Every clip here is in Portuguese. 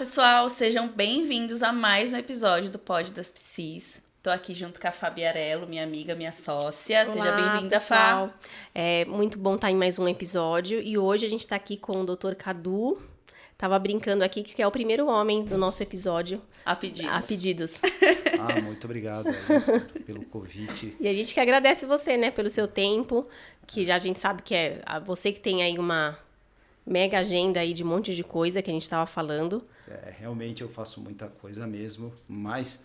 pessoal, sejam bem-vindos a mais um episódio do Pod das Psis. Tô aqui junto com a Fabi Arello, minha amiga, minha sócia. Olá, Seja bem-vinda, pessoal. Fá. É muito bom estar em mais um episódio e hoje a gente tá aqui com o Dr. Cadu. Tava brincando aqui que é o primeiro homem do nosso episódio. A pedidos. A pedidos. Muito obrigado pelo convite. E a gente que agradece você, né, pelo seu tempo, que já a gente sabe que é você que tem aí uma mega agenda aí de um monte de coisa que a gente tava falando. Realmente eu faço muita coisa mesmo, mas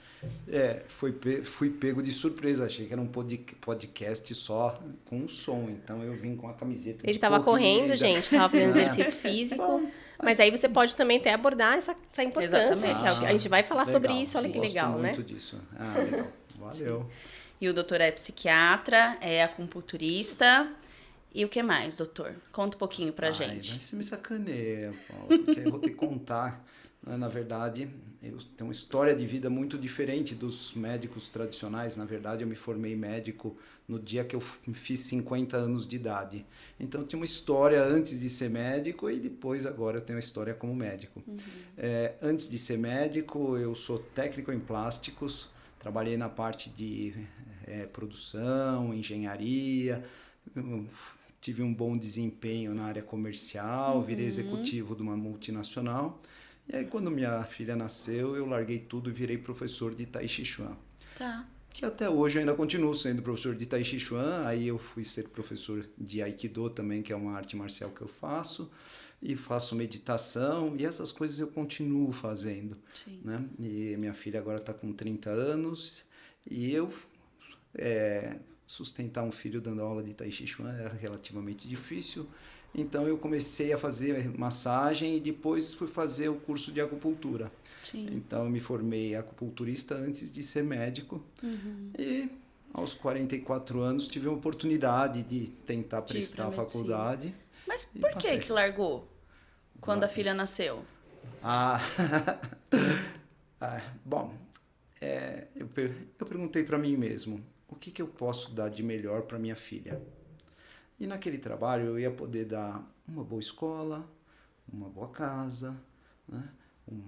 fui pego de surpresa. Achei que era um podcast só com som, então eu vim com a camiseta Ele de tava corrida. correndo, gente, tava fazendo exercício físico. Bom, mas aí você pode também até abordar essa importância. Exatamente. Que a gente vai falar legal, sobre isso, olha sim, que legal, gosto né? muito disso. Legal. Valeu. E o doutor é psiquiatra, é acupunturista. E o que mais, doutor? Conta um pouquinho pra gente. Você me sacaneia, Paulo, porque eu vou ter que contar. Na verdade, eu tenho uma história de vida muito diferente dos médicos tradicionais. Na verdade, eu me formei médico no dia que eu fiz 50 anos de idade. Então, eu tinha uma história antes de ser médico e depois, agora, eu tenho uma história como médico. Antes de ser médico, eu sou técnico em plásticos. Trabalhei na parte de produção, engenharia. Tive um bom desempenho na área comercial, virei executivo de uma multinacional. E aí, quando minha filha nasceu, eu larguei tudo e virei professor de Tai Chi Chuan. Tá. Que até hoje eu ainda continuo sendo professor de Tai Chi Chuan. Aí eu fui ser professor de Aikido também, que é uma arte marcial que eu faço. E faço meditação. E essas coisas eu continuo fazendo. Sim. Né? E minha filha agora está com 30 anos. E eu... sustentar um filho dando aula de Tai Chi Chuan era relativamente difícil. Então eu comecei a fazer massagem e depois fui fazer o curso de acupuntura. Sim. Então eu me formei acupunturista antes de ser médico. E aos 44 anos tive a oportunidade de tentar prestar a faculdade. Mas por que largou quando a filha nasceu? Bom, eu perguntei para mim mesmo, o que eu posso dar de melhor para minha filha? E naquele trabalho eu ia poder dar uma boa escola, uma boa casa, né? um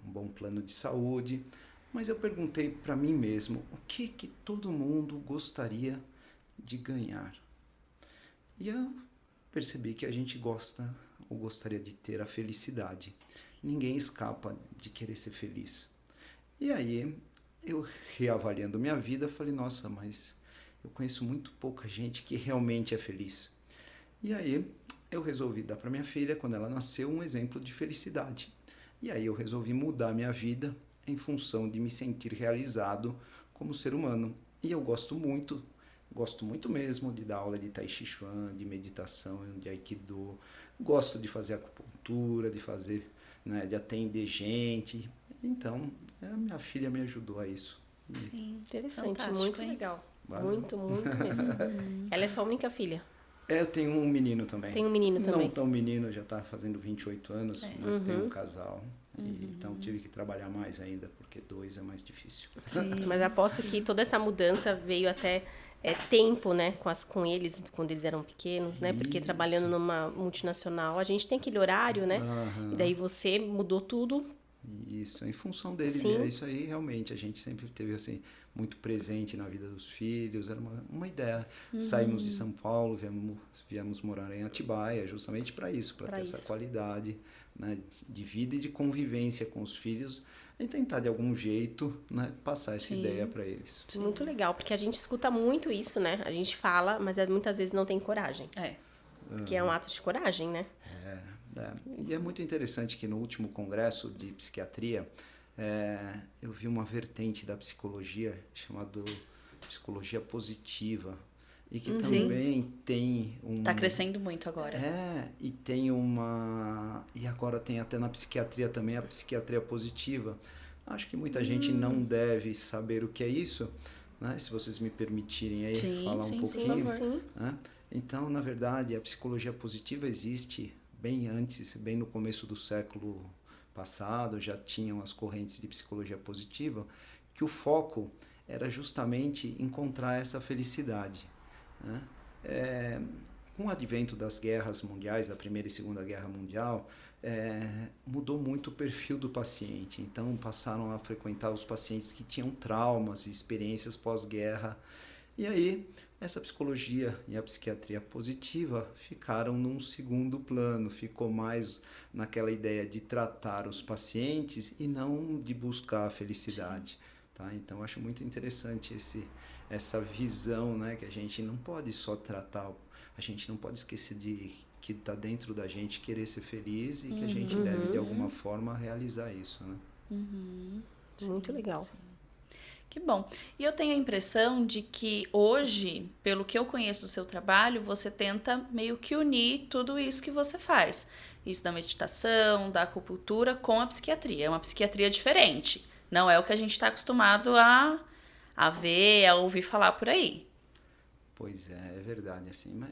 bom plano de saúde. Mas eu perguntei para mim mesmo, o que todo mundo gostaria de ganhar? E eu percebi que a gente gosta ou gostaria de ter a felicidade. Ninguém escapa de querer ser feliz. E aí, eu reavaliando minha vida, falei, nossa, mas eu conheço muito pouca gente que realmente é feliz. E aí, eu resolvi dar para minha filha, quando ela nasceu, um exemplo de felicidade. E aí, eu resolvi mudar minha vida em função de me sentir realizado como ser humano. E eu gosto muito mesmo de dar aula de Tai Chi Chuan, de meditação, de Aikido. Gosto de fazer acupuntura, de atender gente. Então, a minha filha me ajudou a isso. Sim, interessante, fantástico, muito hein? legal. Valeu. Muito mesmo. Ela é sua única filha? Eu tenho um menino também. Tem um menino também? Não tão menino, já está fazendo 28 anos, mas tem um casal. Então tive que trabalhar mais ainda, porque 2 é mais difícil. Sim. Mas aposto que toda essa mudança veio até tempo, né, com eles, quando eles eram pequenos, né? Porque Isso. trabalhando numa multinacional, a gente tem aquele horário, né? E daí você mudou tudo. Isso, em função deles. Sim. É isso aí, realmente. A gente sempre teve, assim, muito presente na vida dos filhos. Era uma ideia. Saímos de São Paulo, viemos morar em Atibaia, justamente para isso, para ter essa qualidade, né, de vida e de convivência com os filhos e tentar, de algum jeito, né, passar essa ideia para eles. Muito legal, porque a gente escuta muito isso, né? A gente fala, mas muitas vezes não tem coragem. Que é um ato de coragem, né? E é muito interessante que no último congresso de psiquiatria eu vi uma vertente da psicologia chamada psicologia positiva e que também tem Tá crescendo muito agora. E tem e agora tem até na psiquiatria também a psiquiatria positiva. Acho que muita gente não deve saber o que é isso, né? Se vocês me permitirem aí falar um pouquinho. Sim. Né? Então, na verdade, a psicologia positiva existe bem antes, bem no começo do século passado, já tinham as correntes de psicologia positiva, que o foco era justamente encontrar essa felicidade. Né? com o advento das guerras mundiais, da Primeira e Segunda Guerra Mundial, mudou muito o perfil do paciente. Então, passaram a frequentar os pacientes que tinham traumas e experiências pós-guerra. E aí, essa psicologia e a psiquiatria positiva ficaram num segundo plano, ficou mais naquela ideia de tratar os pacientes e não de buscar a felicidade. Tá? Então, eu acho muito interessante essa visão, né, que a gente não pode só tratar, a gente não pode esquecer de que está dentro da gente querer ser feliz e que a gente deve, de alguma forma, realizar isso. Né? Muito legal. Sim. Que bom. E eu tenho a impressão de que hoje, pelo que eu conheço do seu trabalho, você tenta meio que unir tudo isso que você faz. Isso da meditação, da acupuntura com a psiquiatria. É uma psiquiatria diferente. Não é o que a gente está acostumado a ver, a ouvir falar por aí. Pois é verdade. Assim, mas,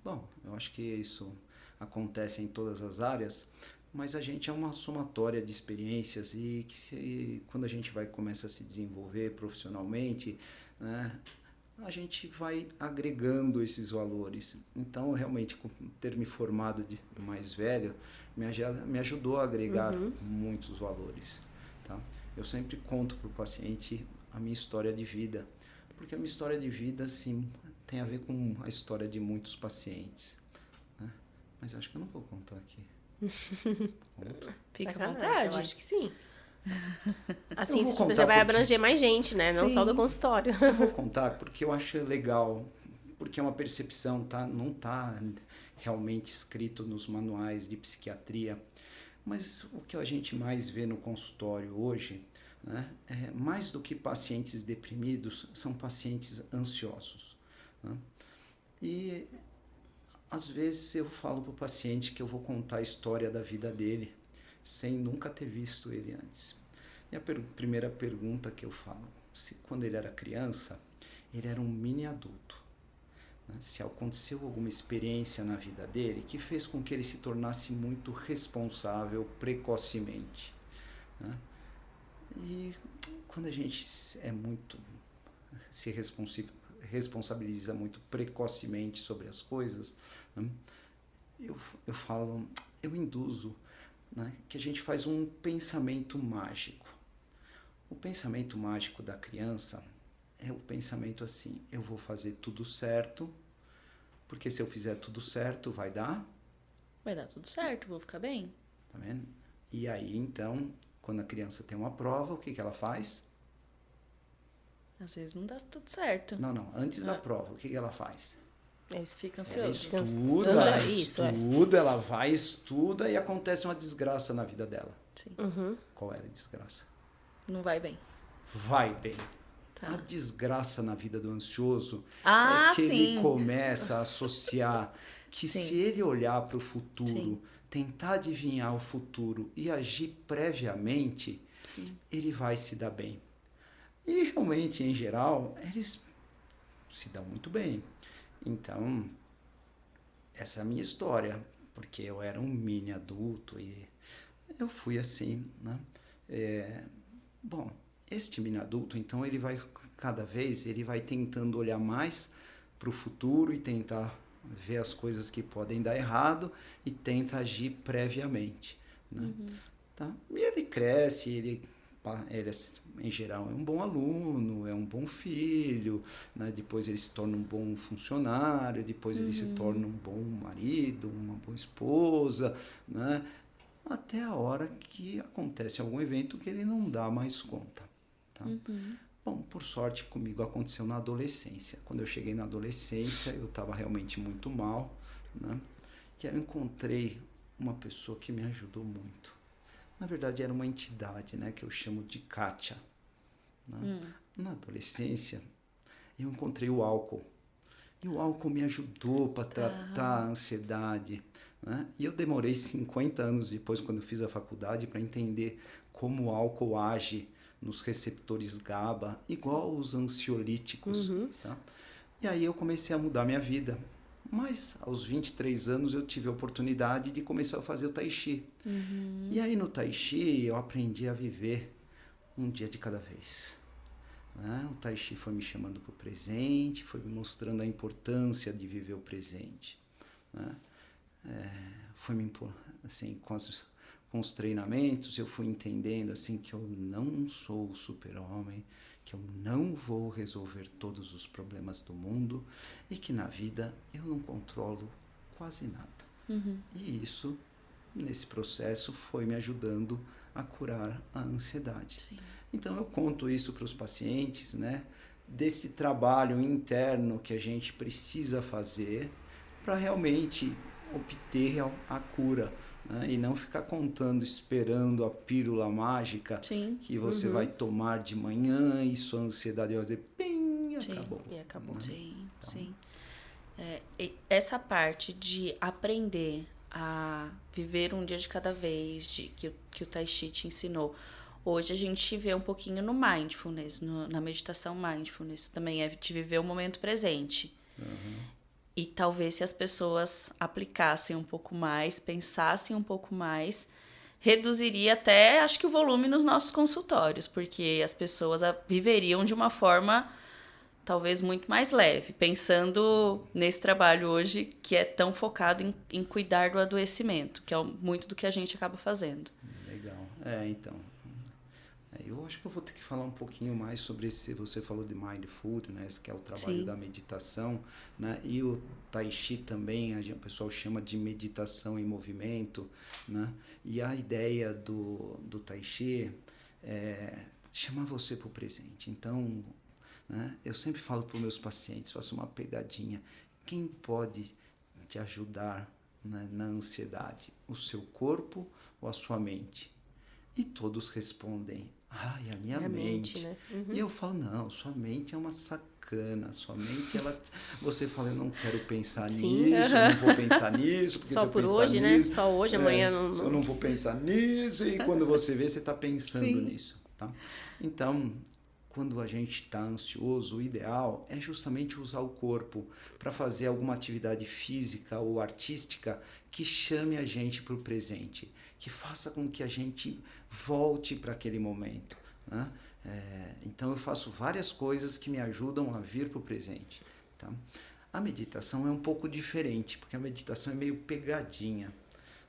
bom, eu acho que isso acontece em todas as áreas, mas a gente é uma somatória de experiências e que quando a gente começa a se desenvolver profissionalmente, né, a gente vai agregando esses valores. Então, realmente, ter me formado de mais velho me ajudou a agregar muitos valores. Tá? Eu sempre conto para o paciente a minha história de vida, porque a minha história de vida, sim, tem a ver com a história de muitos pacientes. Né? Mas acho que eu não vou contar aqui. Fica à Sacanagem, vontade. eu acho que sim. Assim, vou já contar vai um abranger mais gente, né? Não só do Sim. consultório. Eu vou contar porque eu acho legal, porque é uma percepção, tá? Não está realmente escrito nos manuais de psiquiatria, mas o que a gente mais vê no consultório hoje, né, mais do que pacientes deprimidos, são pacientes ansiosos. Né? E às vezes eu falo para o paciente que eu vou contar a história da vida dele, sem nunca ter visto ele antes. E a primeira pergunta que eu falo, se quando ele era criança, ele era um mini adulto. Né? Se aconteceu alguma experiência na vida dele que fez com que ele se tornasse muito responsável precocemente. Né? E quando a gente se responsabiliza muito precocemente sobre as coisas, né? eu falo, eu induzo, né, que a gente faz um pensamento mágico. O pensamento mágico da criança é o pensamento assim, eu vou fazer tudo certo, porque se eu fizer tudo certo, vai dar tudo certo, vou ficar bem. Tá vendo? E aí, então, quando a criança tem uma prova, o que ela faz? Às vezes não dá tudo certo. Não, antes da prova, o que ela faz? Fica Ela ansioso. estuda, ela vai, estuda e acontece uma desgraça na vida dela. Sim. Qual é a desgraça? Não vai bem. Vai bem. Tá. A desgraça na vida do ansioso Ah, é que sim. ele começa a associar que Sim. se ele olhar para o futuro, Sim. tentar adivinhar o futuro e agir previamente, Sim. ele vai se dar bem. E realmente, em geral, eles se dão muito bem. Então, essa é a minha história, porque eu era um mini adulto e eu fui assim, né? Bom, este mini adulto, então, cada vez, ele vai tentando olhar mais para o futuro e tentar ver as coisas que podem dar errado e tenta agir previamente, né? Tá? E ele cresce, ele em geral é um bom aluno, é um bom filho, né? Depois ele se torna um bom funcionário, depois ele se torna um bom marido, uma boa esposa, né? Até a hora que acontece algum evento que ele não dá mais conta. Tá? Bom, por sorte comigo aconteceu na adolescência. Quando eu cheguei na adolescência, eu estava realmente muito mal, né? E aí eu encontrei uma pessoa que me ajudou muito. Na verdade, era uma entidade, né, que eu chamo de Kátia. Né? Na adolescência, eu encontrei o álcool. E o álcool me ajudou para tratar a ansiedade. Né? E eu demorei 50 anos depois, quando eu fiz a faculdade, para entender como o álcool age nos receptores GABA, igual os ansiolíticos. Tá? E aí eu comecei a mudar minha vida. Mas aos 23 anos eu tive a oportunidade de começar a fazer o Tai Chi. E aí no Tai Chi eu aprendi a viver um dia de cada vez. Né? O Tai Chi foi me chamando para o presente, foi me mostrando a importância de viver o presente. né? Foi me impor, assim, com os treinamentos, eu fui entendendo assim que eu não sou o super-homem, que eu não vou resolver todos os problemas do mundo e que na vida eu não controlo quase nada. E isso, nesse processo, foi me ajudando a curar a ansiedade. Sim. Então eu conto isso para os pacientes, né? Desse trabalho interno que a gente precisa fazer para realmente obter a cura, né? E não ficar contando, esperando a pílula mágica Sim. que você vai tomar de manhã e sua ansiedade vai fazer pim, Sim. acabou. E acabou. Né? Sim, Então, sim. E essa parte de aprender a viver um dia de cada vez, que o Tai Chi te ensinou, hoje a gente vê um pouquinho no mindfulness, na meditação mindfulness, também é de viver o momento presente. E talvez se as pessoas aplicassem um pouco mais, pensassem um pouco mais, reduziria até, acho que, o volume nos nossos consultórios, porque as pessoas viveriam de uma forma talvez muito mais leve, pensando nesse trabalho hoje que é tão focado em cuidar do adoecimento, que é muito do que a gente acaba fazendo. Legal. Então. Eu acho que eu vou ter que falar um pouquinho mais sobre esse. Você falou de mindfulness, que é o trabalho Sim. da meditação, né? E o Tai Chi também, o pessoal chama de meditação em movimento, né? E a ideia do Tai Chi é chamar você para o presente. Então, né? Eu sempre falo para os meus pacientes, faço uma pegadinha. Quem pode te ajudar, né, na ansiedade? O seu corpo ou a sua mente? E todos respondem, a minha mente. Né? E eu falo, não, sua mente é uma sacana. Sua mente, você fala, eu não quero pensar nisso, eu não vou pensar nisso, porque Só se eu por pensar hoje, nisso, né? Só hoje, amanhã não. eu não vou pensar nisso, e quando você vê, você está pensando Sim. nisso. Tá? Então, quando a gente está ansioso, o ideal é justamente usar o corpo para fazer alguma atividade física ou artística que chame a gente para o presente, que faça com que a gente volte para aquele momento, né? Então eu faço várias coisas que me ajudam a vir para o presente. Tá? A meditação é um pouco diferente, porque a meditação é meio pegadinha.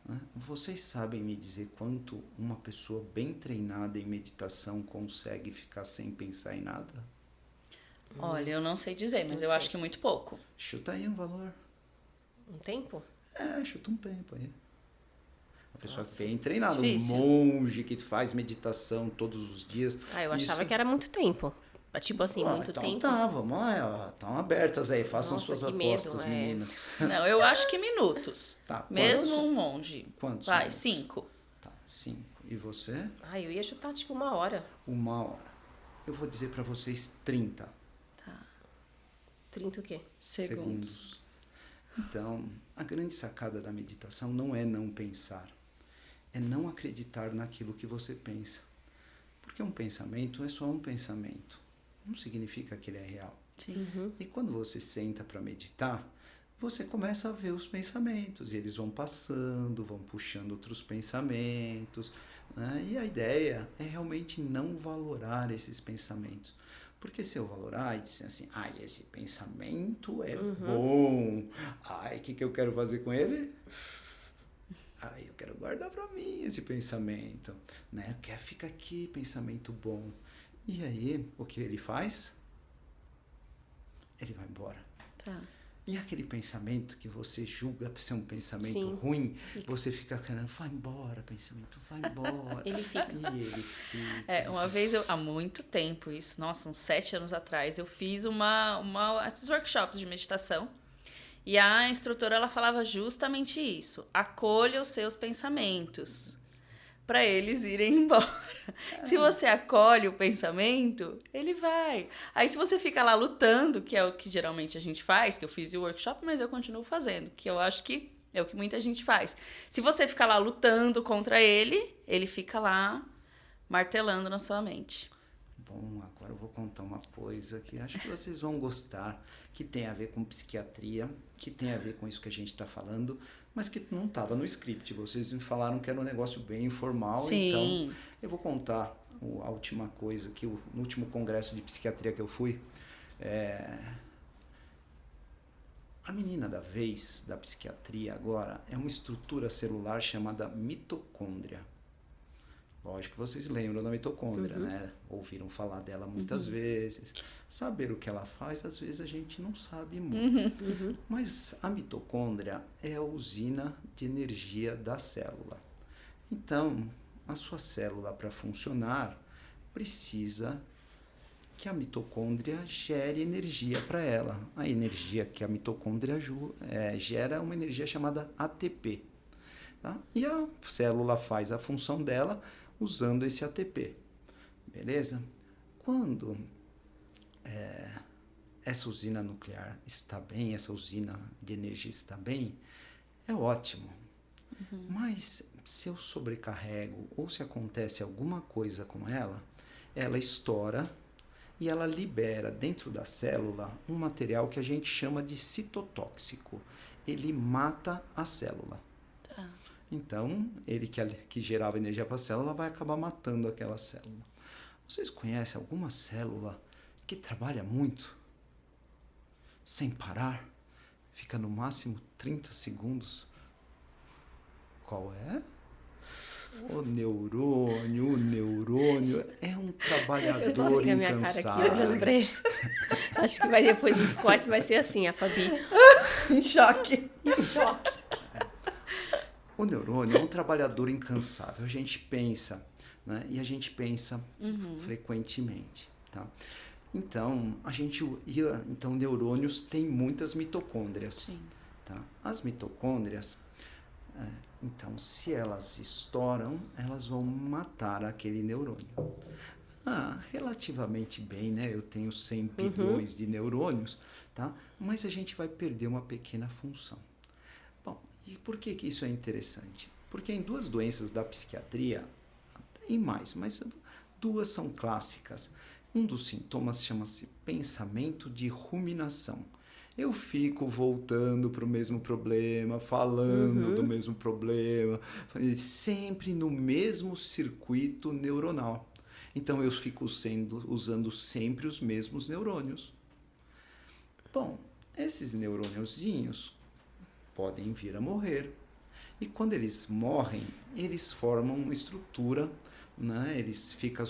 Né? Vocês sabem me dizer quanto uma pessoa bem treinada em meditação consegue ficar sem pensar em nada? Olha, eu não sei dizer, mas Não eu sei. acho que muito pouco. Chuta aí um valor. Um tempo? Chuta um tempo aí. Uma pessoa Nossa, bem treinada, difícil. um monge que faz meditação todos os dias. Eu achava Isso- que era muito tempo. Tipo assim, muito então tempo. tá, vamos lá, estão abertas aí, façam Nossa, suas que medo, apostas, meninas. Não, eu acho que minutos. Tá, Mesmo quantos? um monge. Quantos Vai, minutos? 5. Tá, 5. E você? Eu ia chutar tipo 1 hora. 1 hora. Eu vou dizer pra vocês 30 30 o quê? Segundos. Então, a grande sacada da meditação não é não pensar, é não acreditar naquilo que você pensa. Porque um pensamento é só um pensamento, não significa que ele é real. Sim. E quando você senta para meditar, você começa a ver os pensamentos, e eles vão passando, vão puxando outros pensamentos, né? E a ideia é realmente não valorar esses pensamentos. Porque se eu valorar e disser assim, esse pensamento é bom, o que eu quero fazer com ele? Eu quero guardar para mim esse pensamento, né? Fica aqui, pensamento bom. E aí, o que ele faz? Ele vai embora. Tá. E aquele pensamento que você julga ser um pensamento Sim, ruim, você fica querendo, vai embora, pensamento, vai embora. Ele fica. E ele fica. Uma vez, há muito tempo, isso, nossa, uns 7 anos atrás, eu fiz esses workshops de meditação. E a instrutora, ela falava justamente isso. Acolha os seus pensamentos para eles irem embora. Se você acolhe o pensamento, ele vai. Aí se você fica lá lutando, que é o que geralmente a gente faz, que eu fiz o workshop, mas eu continuo fazendo, que eu acho que é o que muita gente faz. Se você ficar lá lutando contra ele, ele fica lá martelando na sua mente. Bom, agora eu vou contar uma coisa que acho que vocês vão gostar, que tem a ver com psiquiatria, que tem a ver com isso que a gente está falando, mas que não estava no script. Vocês me falaram que era um negócio bem informal, Sim. então eu vou contar a última coisa, que no último congresso de psiquiatria que eu fui, A menina da vez da psiquiatria agora é uma estrutura celular chamada mitocôndria. Lógico que vocês lembram da mitocôndria, né? Ouviram falar dela muitas vezes. Saber o que ela faz, às vezes a gente não sabe muito. Mas a mitocôndria é a usina de energia da célula. Então, a sua célula, para funcionar, precisa que a mitocôndria gere energia para ela. A energia que a mitocôndria gera é uma energia chamada ATP. Tá? E a célula faz a função dela usando esse ATP. Beleza? Quando essa usina nuclear está bem, essa usina de energia está bem, é ótimo. Mas se eu sobrecarrego ou se acontece alguma coisa com ela, ela estoura e ela libera dentro da célula um material que a gente chama de citotóxico. Ele mata a célula. Tá. Então, ele que gerava energia para a célula vai acabar matando aquela célula. Vocês conhecem alguma célula que trabalha muito, sem parar, fica no máximo 30 segundos? Qual é? O neurônio é um trabalhador Eu tô assim com a minha cara aqui, olhando pra ele. Acho que depois dos cortes vai ser assim, a Fabi. Em choque. Em choque. O neurônio é um trabalhador incansável. A gente pensa, né? E a gente pensa frequentemente, tá? Então, então, neurônios têm muitas mitocôndrias. Sim. Tá? As mitocôndrias, então, se elas estouram, elas vão matar aquele neurônio. Relativamente bem, né? Eu tenho 100 bilhões de neurônios, tá? Mas a gente vai perder uma pequena função. Bom, e por que isso é interessante? Porque em 2 doenças da psiquiatria, tem mais, mas 2 são clássicas. Um dos sintomas chama-se pensamento de ruminação. Eu fico voltando para o mesmo problema, falando do mesmo problema, sempre no mesmo circuito neuronal. Então, eu fico usando sempre os mesmos neurônios. Bom, esses neurôniozinhos podem vir a morrer. E quando eles morrem, eles formam uma estrutura, né? Eles ficam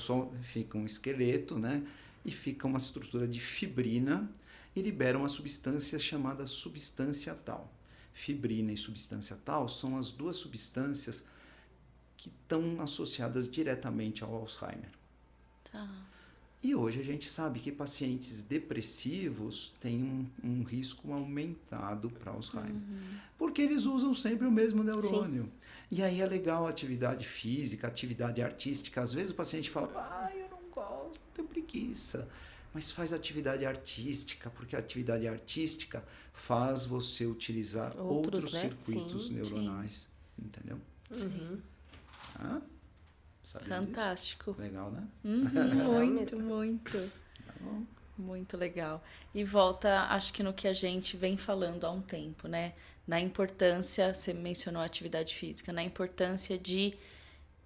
um esqueleto, né? E fica uma estrutura de fibrina, e libera uma substância chamada substância tal. Fibrina e substância tal são as 2 substâncias que estão associadas diretamente ao Alzheimer. Tá. E hoje a gente sabe que pacientes depressivos têm um risco aumentado para Alzheimer, porque eles usam sempre o mesmo neurônio. Sim. E aí é legal a atividade física, a atividade artística. Às vezes o paciente fala, eu não gosto, tenho preguiça. Mas faz atividade artística, porque a atividade artística faz você utilizar outros né? circuitos neuronais. Sim. Entendeu? Sim. Sabia fantástico. Disso? Legal, né? Muito. Tá bom. Muito legal. E volta, acho que no que a gente vem falando há um tempo, né? Na importância, você mencionou a atividade física, na importância de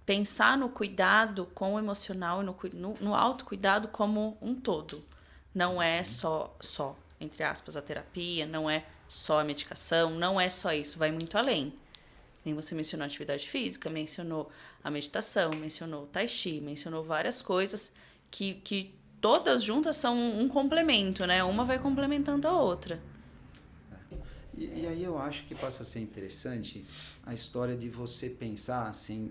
pensar no cuidado com o emocional e no autocuidado como um todo. Não é só, entre aspas, a terapia, não é só a medicação, não é só isso, vai muito além. Nem você mencionou a atividade física, mencionou a meditação, mencionou o tai chi, mencionou várias coisas que todas juntas são um complemento, né? Uma vai complementando a outra. E aí eu acho que passa a ser interessante a história de você pensar assim,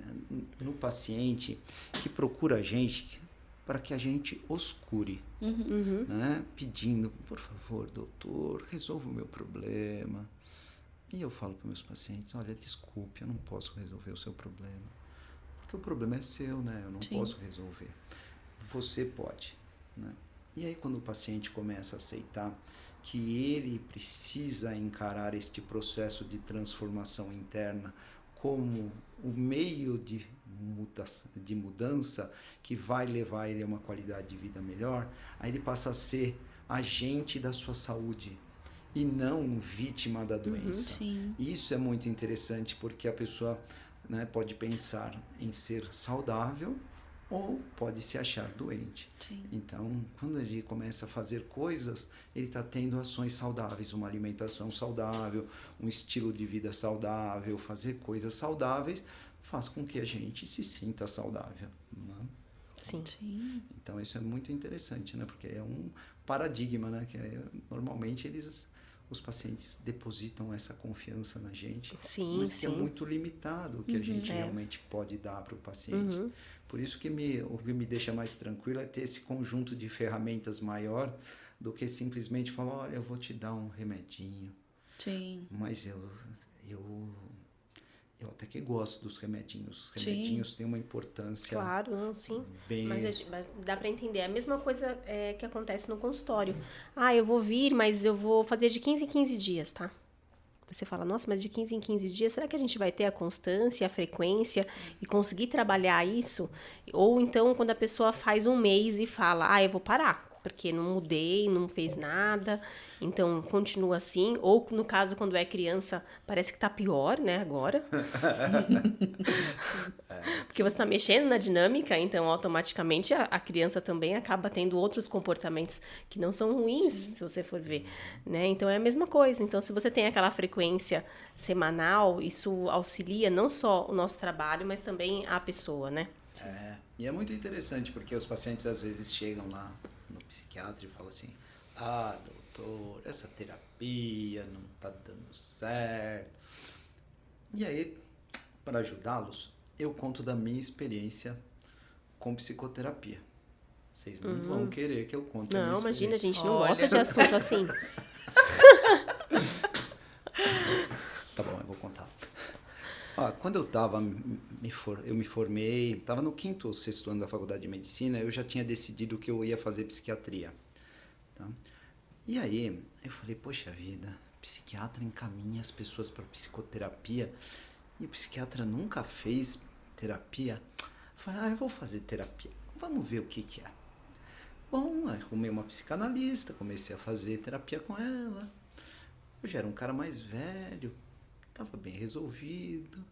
no paciente que procura a gente para que a gente os cure, né? Pedindo, por favor, doutor, resolva o meu problema. E eu falo para meus pacientes, olha, desculpe, eu não posso resolver o seu problema, porque o problema é seu, né? Eu não posso resolver. Você pode, né? E aí quando o paciente começa a aceitar que ele precisa encarar este processo de transformação interna como o meio de mudança que vai levar ele a uma qualidade de vida melhor, aí ele passa a ser agente da sua saúde e não vítima da doença. Isso é muito interessante porque a pessoa, né, pode pensar em ser saudável, ou pode se achar doente. Sim. Então, quando ele começa a fazer coisas, ele está tendo ações saudáveis, uma alimentação saudável, um estilo de vida saudável, fazer coisas saudáveis, faz com que a gente se sinta saudável, né? Sim. Sim. Então, isso é muito interessante, né? Porque é um paradigma, né? Que normalmente os pacientes depositam essa confiança na gente, Sim, mas que é sim. muito limitado o que a gente realmente pode dar para o paciente. Por isso que o que me deixa mais tranquilo é ter esse conjunto de ferramentas maior do que simplesmente falar, olha, eu vou te dar um remedinho, Sim. mas eu até que gosto dos remedinhos. Os Sim. remedinhos têm uma importância Claro, não, sim. bem... Mas dá para entender. É a mesma coisa que acontece no consultório. Ah, eu vou vir, mas eu vou fazer de 15 em 15 dias, tá? Você fala, nossa, mas de 15 em 15 dias, será que a gente vai ter a constância, a frequência e conseguir trabalhar isso? Ou então, quando a pessoa faz um mês e fala, ah, eu vou parar, porque não mudei, não fez nada, então continua assim. Ou, no caso, quando é criança, parece que tá pior, né, agora. Porque você está mexendo na dinâmica, então automaticamente a criança também acaba tendo outros comportamentos que não são ruins, se você for ver, né? Então é a mesma coisa. Então, se você tem aquela frequência semanal, isso auxilia não só o nosso trabalho, mas também a pessoa, né? E é muito interessante, porque os pacientes às vezes chegam lá no psiquiatra e falam assim, ah, doutor, essa terapia não tá dando certo. E aí, para ajudá-los, eu conto da minha experiência com psicoterapia. Vocês não vão querer que eu conte a minha Não, imagina, a experiência. gente não gosta de assunto assim. Tá bom, eu vou contar. Quando eu me formei, estava no 5º ou 6º ano da faculdade de medicina, eu já tinha decidido que eu ia fazer psiquiatria. Tá? E aí, eu falei, poxa vida, psiquiatra encaminha as pessoas para psicoterapia e o psiquiatra nunca fez terapia. Eu falei, eu vou fazer terapia, vamos ver o que é. Bom, arrumei uma psicanalista, comecei a fazer terapia com ela. Eu já era um cara mais velho, estava bem resolvido,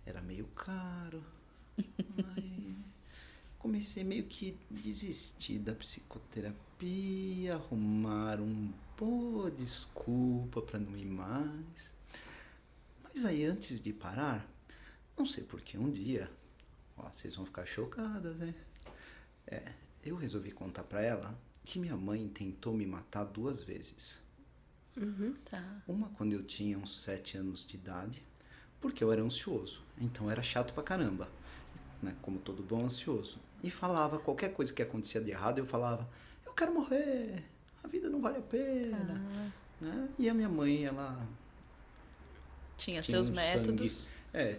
era meio caro. Aí comecei meio que desistir da psicoterapia, arrumar uma boa desculpa para não ir mais. Mas aí, antes de parar, não sei por que um dia, vocês vão ficar chocadas, né? Eu resolvi contar para ela que minha mãe tentou me matar 2 vezes. Tá. Uma quando eu tinha uns 7 anos de idade, porque eu era ansioso, então era chato pra caramba, né? Como todo bom ansioso. E falava, qualquer coisa que acontecia de errado, eu falava, eu quero morrer, a vida não vale a pena. Né? E a minha mãe, ela Tinha tinha seus um métodos.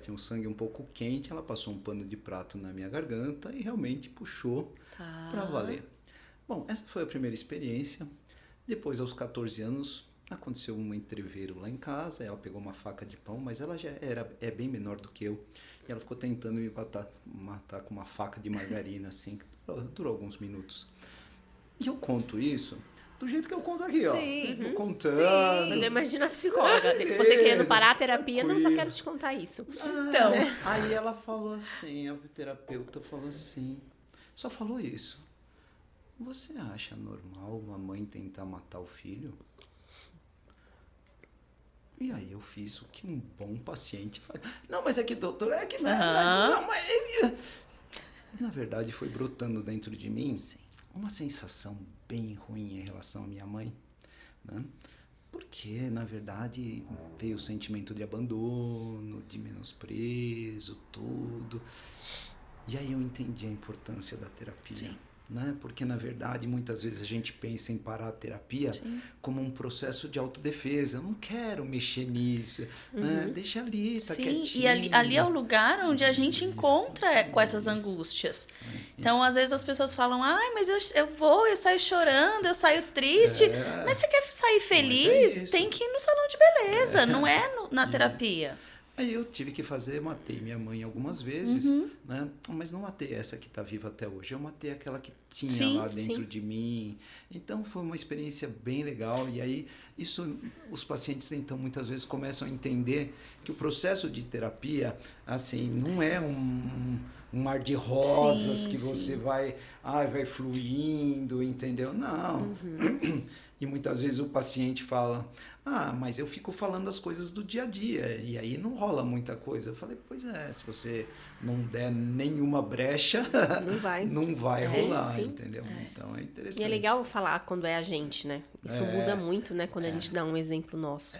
tinha um sangue um pouco quente, ela passou um pano de prato na minha garganta e realmente puxou pra valer. Bom, essa foi a primeira experiência. Depois, aos 14 anos, aconteceu um entreveiro lá em casa, ela pegou uma faca de pão, mas ela já é bem menor do que eu, e ela ficou tentando me matar com uma faca de margarina, assim, que durou alguns minutos. E eu conto isso do jeito que eu conto aqui, ó. Sim. Tô contando. Mas eu imagino a psicóloga, você querendo parar a terapia, não, só quero te contar isso. Então, Aí ela falou assim, a terapeuta falou assim, só falou isso. Você acha normal uma mãe tentar matar o filho? E aí eu fiz o que um bom paciente faz. Não, mas é que, doutor, é que... Mas não, mas... Na verdade, foi brotando dentro de mim uma sensação bem ruim em relação à minha mãe, né? Porque, na verdade, veio o sentimento de abandono, de menosprezo, tudo. E aí eu entendi a importância da terapia. Sim. Né? Porque, na verdade, muitas vezes a gente pensa em parar a terapia como um processo de autodefesa. Eu não quero mexer nisso, né? Deixa ali, tá sim, quietinho. e ali é o lugar onde a gente encontra com essas angústias. Então, às vezes as pessoas falam, ai, mas eu saio chorando, eu saio triste. Mas você quer sair feliz? isso. Tem que ir no salão de beleza, não é na terapia. Aí eu tive que matei minha mãe algumas vezes, né? Mas não matei essa que está viva até hoje. Eu matei aquela que tinha Sim, lá dentro sim. de mim. Então foi uma experiência bem legal. E aí os pacientes então muitas vezes começam a entender que o processo de terapia, assim, não é um mar de rosas Sim, que você sim. vai fluindo, entendeu? Não. E muitas vezes o paciente fala, mas eu fico falando as coisas do dia a dia, e aí não rola muita coisa. Eu falei, pois é, se você não der nenhuma brecha, Não vai. não vai Sim, rolar, sim. entendeu? Então é interessante. E é legal falar quando é a gente, né? Isso muda muito, né? Quando a gente dá um exemplo nosso.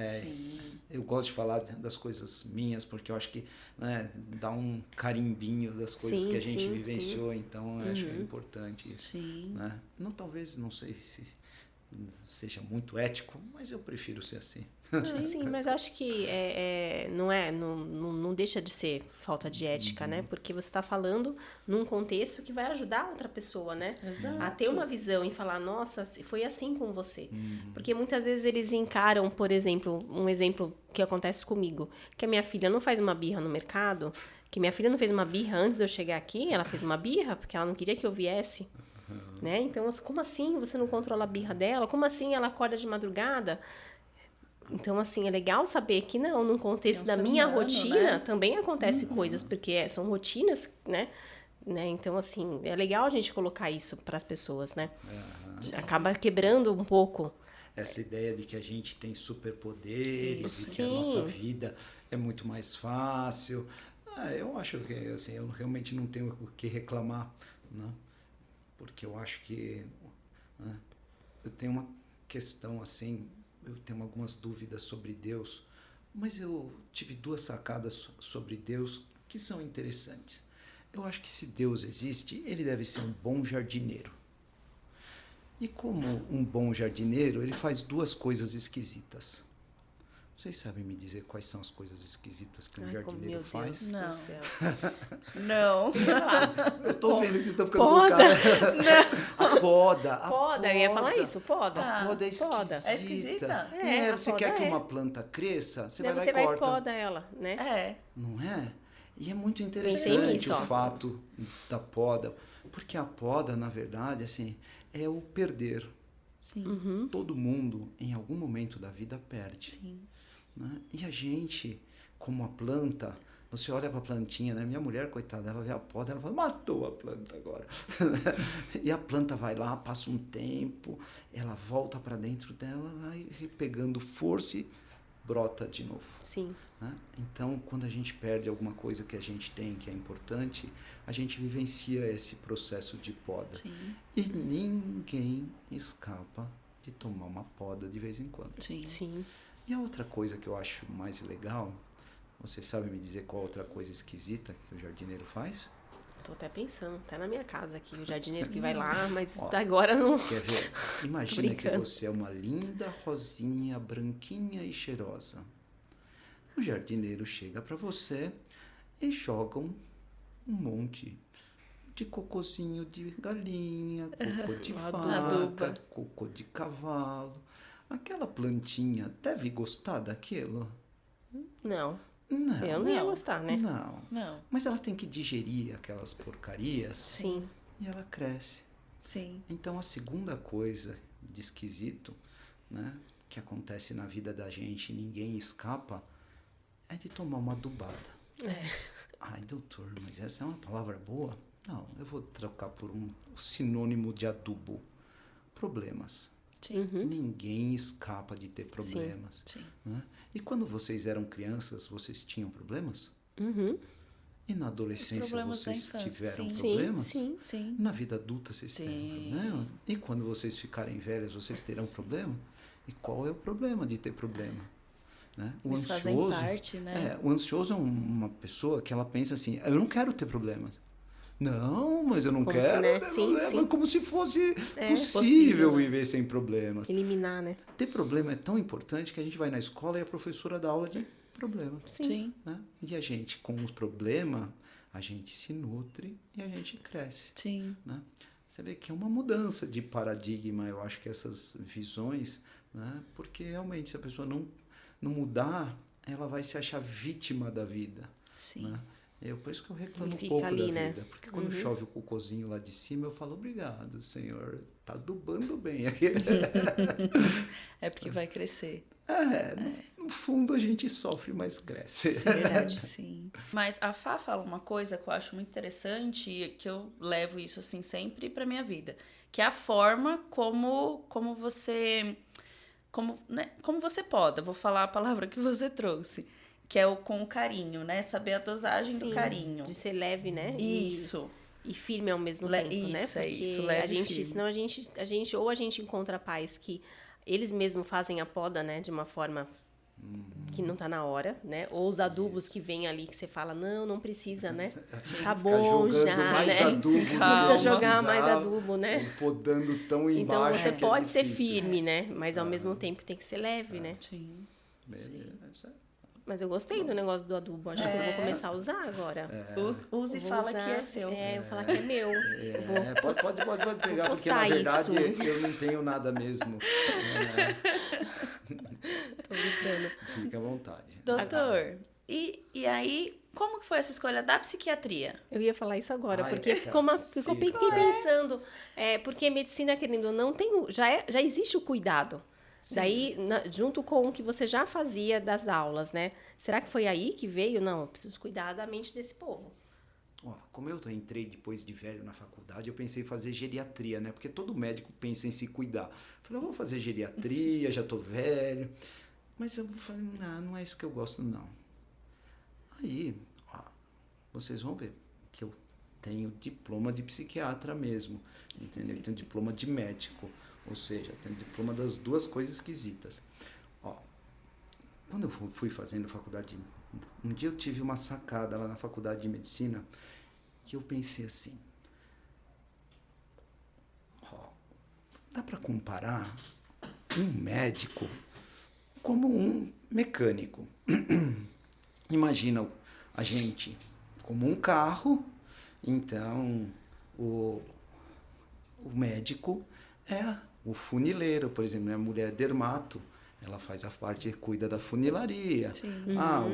Eu gosto de falar das coisas minhas, porque eu acho que, né, dá um carimbinho das coisas Sim, que a gente sim, vivenciou, então eu acho importante isso. Sim. Né? Não, talvez, não sei se seja muito ético, mas eu prefiro ser assim. Sim, mas acho que não deixa de ser falta de ética, né? Porque você está falando num contexto que vai ajudar outra pessoa, né? Exato. A ter uma visão e falar, nossa, foi assim com você. Porque muitas vezes eles encaram, por exemplo, um exemplo que acontece comigo, que a minha filha não faz uma birra no mercado, que minha filha não fez uma birra antes de eu chegar aqui, ela fez uma birra porque ela não queria que eu viesse. Né? Então, como assim você não controla a birra dela? Como assim ela acorda de madrugada? Então, assim, é legal saber que não, num contexto da ser minha humano, rotina, né? também acontece coisas, porque são rotinas, né? Então, assim, é legal a gente colocar isso para as pessoas, né? Acaba quebrando um pouco. Essa ideia de que a gente tem superpoderes Isso. e que a nossa Sim. vida é muito mais fácil. Eu acho que assim, eu realmente não tenho o que reclamar, né? Porque eu acho que, né, eu tenho uma questão assim, eu tenho algumas dúvidas sobre Deus, mas eu tive 2 sacadas sobre Deus que são interessantes. Eu acho que se Deus existe, ele deve ser um bom jardineiro. E como um bom jardineiro, ele faz 2 coisas esquisitas. Vocês sabem me dizer quais são as coisas esquisitas que um jardineiro Meu faz? Deus Não. do céu. Não. Eu tô vendo, vocês estão ficando com Poda. cara. A poda. A Poda, eu ia falar isso, poda. A poda é esquisita. Poda. É esquisita? É, a Você poda quer que é. uma planta cresça, você Daí vai lá você e vai e corta. poda ela, né? É. Não é? E é muito Pensei interessante nisso, ó. o fato da poda. Porque a poda, na verdade, assim, é o perder. Sim. Todo mundo, em algum momento da vida, perde. Sim. Né? E a gente, como a planta, você olha para a plantinha, né? Minha mulher, coitada, ela vê a poda, ela fala, matou a planta agora. E a planta vai lá, passa um tempo, ela volta para dentro dela, vai pegando força e brota de novo. Sim. Né? Então, quando a gente perde alguma coisa que a gente tem, que é importante, a gente vivencia esse processo de poda. Sim. E ninguém escapa de tomar uma poda de vez em quando. Sim. Sim. E a outra coisa que eu acho mais legal, você sabe me dizer qual outra coisa esquisita que o jardineiro faz? Tô até pensando, tá na minha casa aqui, o jardineiro que vai lá, mas agora não. Quer ver? Imagina que brincando. você é uma linda rosinha, branquinha e cheirosa. O jardineiro chega para você e joga um monte de cocôzinho de galinha, cocô de vaca, cocô de cavalo. Aquela plantinha deve gostar daquilo? Não. Não. Eu não ia gostar, né? Não. Não. Mas ela tem que digerir aquelas porcarias Sim. e ela cresce. Sim. Então a segunda coisa de esquisito, né, que acontece na vida da gente e ninguém escapa, é de tomar uma adubada. Ai, doutor, mas essa é uma palavra boa? Não, eu vou trocar por um sinônimo de adubo. Problemas. Sim. Ninguém escapa de ter problemas. Sim. Né? E quando vocês eram crianças, vocês tinham problemas? Uhum. E na Os adolescência problemas da vocês infância, tiveram sim. problemas? Sim. Sim. Na vida adulta vocês Sim. têm problema? E quando vocês ficarem velhos, vocês terão problema? E qual é o problema de ter problema? Né? Eles fazem parte, né? O ansioso é uma pessoa que ela pensa assim, eu não quero ter problemas. Não, mas eu não Como quero se, né? ter Sim, problema. sim. Como se fosse possível, possível né? viver sem problemas. Eliminar, né? Ter problema é tão importante que a gente vai na escola e a professora dá aula de problema. Sim. Né? E a gente, com o problema, a gente se nutre e a gente cresce. Sim. Né? Você vê que é uma mudança de paradigma, eu acho que essas visões, né? Porque realmente se a pessoa não mudar, ela vai se achar vítima da vida. Sim. Né? Por isso que eu reclamo E um fica pouco ali, da né? vida. Porque quando chove o cocôzinho lá de cima, eu falo, obrigado, Senhor. Tá adubando bem aqui. É porque vai crescer. No fundo a gente sofre, mas cresce. Sim, verdade. Sim. Mas a Fá fala uma coisa que eu acho muito interessante e que eu levo isso assim sempre para minha vida, que é a forma como você como você poda. Vou falar a palavra que você trouxe, que é o com carinho, né? Saber a dosagem do Sim, carinho. de ser leve, né? Isso. E firme ao mesmo tempo, né? Isso, é isso, Porque leve a e gente, firme. senão ou a gente encontra pais que eles mesmos fazem a poda, né, de uma forma que não tá na hora, né? Ou os adubos que vêm ali que você fala, não precisa, né? Tá bom jogando já, mais né? adubo do que Não precisa jogar precisava, mais adubo, né? ou podando tão Então embaixo você que é pode ser difícil. firme, né? Mas ao mesmo tempo tem que ser leve, né? Sim. Beleza. Mas eu gostei do negócio do adubo. Acho que eu vou começar a usar agora. Use e Vou fala usar. que é seu. É, eu vou falar que é meu. Eu vou Pode pegar, porque na postar verdade isso. eu não tenho nada mesmo. Tô brincando. Fica à vontade. Doutor, e aí, como que foi essa escolha da psiquiatria? Eu ia falar isso agora, Ai, porque fiquei pensando, porque medicina, querendo ou não, já existe o cuidado. Daí, junto com o que você já fazia das aulas, né? Será que foi aí que veio? Não, eu preciso cuidar da mente desse povo. Como eu entrei depois de velho na faculdade, eu pensei em fazer geriatria, né? Porque todo médico pensa em se cuidar. Falei, eu vou fazer geriatria, já tô velho. Mas eu falei, não é isso que eu gosto, não. Aí, vocês vão ver que eu tenho diploma de psiquiatra mesmo, entendeu? Eu tenho diploma de médico, ou seja, eu tenho diploma das duas coisas esquisitas. Quando eu fui fazendo faculdade, um dia eu tive uma sacada lá na faculdade de medicina, que eu pensei assim, dá para comparar um médico como um mecânico. Imagina a gente como um carro, então o médico é o funileiro, por exemplo, a mulher dermato, ela faz a parte, cuida da funilaria.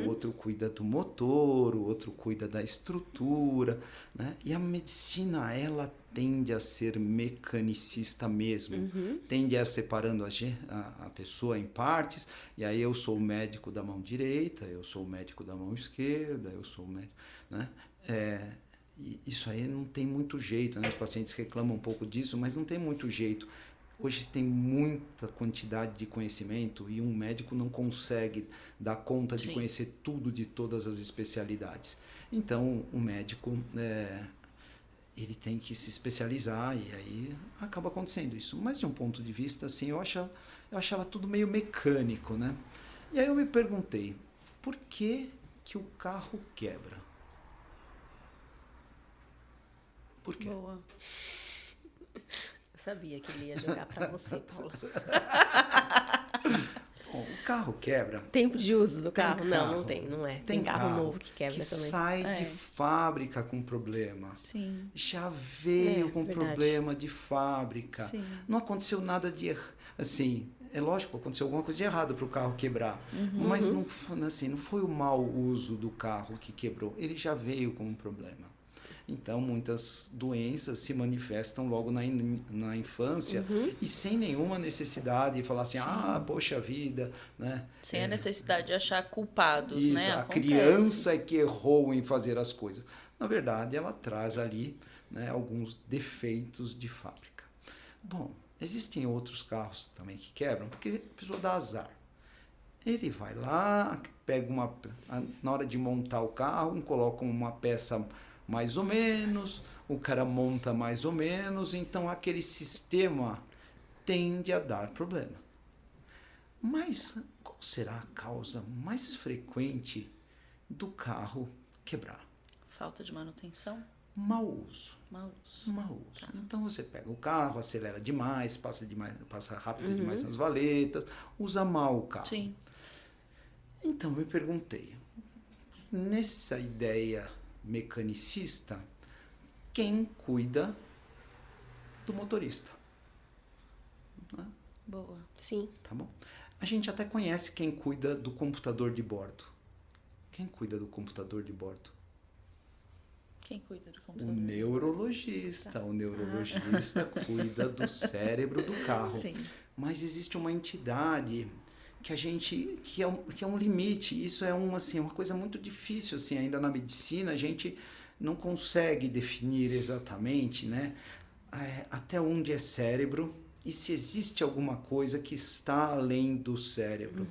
O outro cuida do motor, o outro cuida da estrutura, né? E a medicina, ela tende a ser mecanicista mesmo. Tende a separando a pessoa em partes, e aí eu sou o médico da mão direita, eu sou o médico da mão esquerda, eu sou o médico, né? E isso aí não tem muito jeito, né? Os pacientes reclamam um pouco disso, mas não tem muito jeito. Hoje tem muita quantidade de conhecimento e um médico não consegue dar conta de conhecer tudo de todas as especialidades. Então, o médico, ele tem que se especializar e aí acaba acontecendo isso. Mas, de um ponto de vista, assim, eu achava tudo meio mecânico, né? E aí eu me perguntei, por que o carro quebra? Por quê? Boa. Sabia que ele ia jogar pra você, Paula. Bom, o carro quebra. Tempo de uso do carro? Tem Não tem, não é. Tem carro novo que quebra que também. sai de fábrica com problema. Sim. Já veio com verdade. problema de fábrica. Sim. Não aconteceu nada de assim. É lógico, aconteceu alguma coisa de errado para o carro quebrar. Mas não foi o mau uso do carro que quebrou. Ele já veio com um problema. Então, muitas doenças se manifestam logo na infância e sem nenhuma necessidade de falar assim, poxa vida, né? Sem a necessidade de achar culpados, Isso, né? a Acontece. criança é que errou em fazer as coisas. Na verdade, ela traz ali, né, alguns defeitos de fábrica. Bom, existem outros carros também que quebram, porque a pessoa dá azar. Ele vai lá, pega na hora de montar o carro, coloca uma peça mais ou menos, o cara monta mais ou menos, então aquele sistema tende a dar problema. Mas qual será a causa mais frequente do carro quebrar? Falta de manutenção? Mau uso. Mau uso. Mau uso. Então você pega o carro, acelera demais, passa rápido demais nas valetas, usa mal o carro. Sim. Então eu me perguntei, nessa ideia mecanicista, quem cuida do motorista? Boa. Sim. Tá bom? A gente até conhece quem cuida do computador de bordo. Quem cuida do computador de bordo? Quem cuida do O computador? neurologista. O neurologista cuida do cérebro do carro. Sim. Mas existe uma entidade que é um limite. Isso é uma coisa muito difícil assim, ainda na medicina. A gente não consegue definir exatamente, né, até onde é cérebro e se existe alguma coisa que está além do cérebro.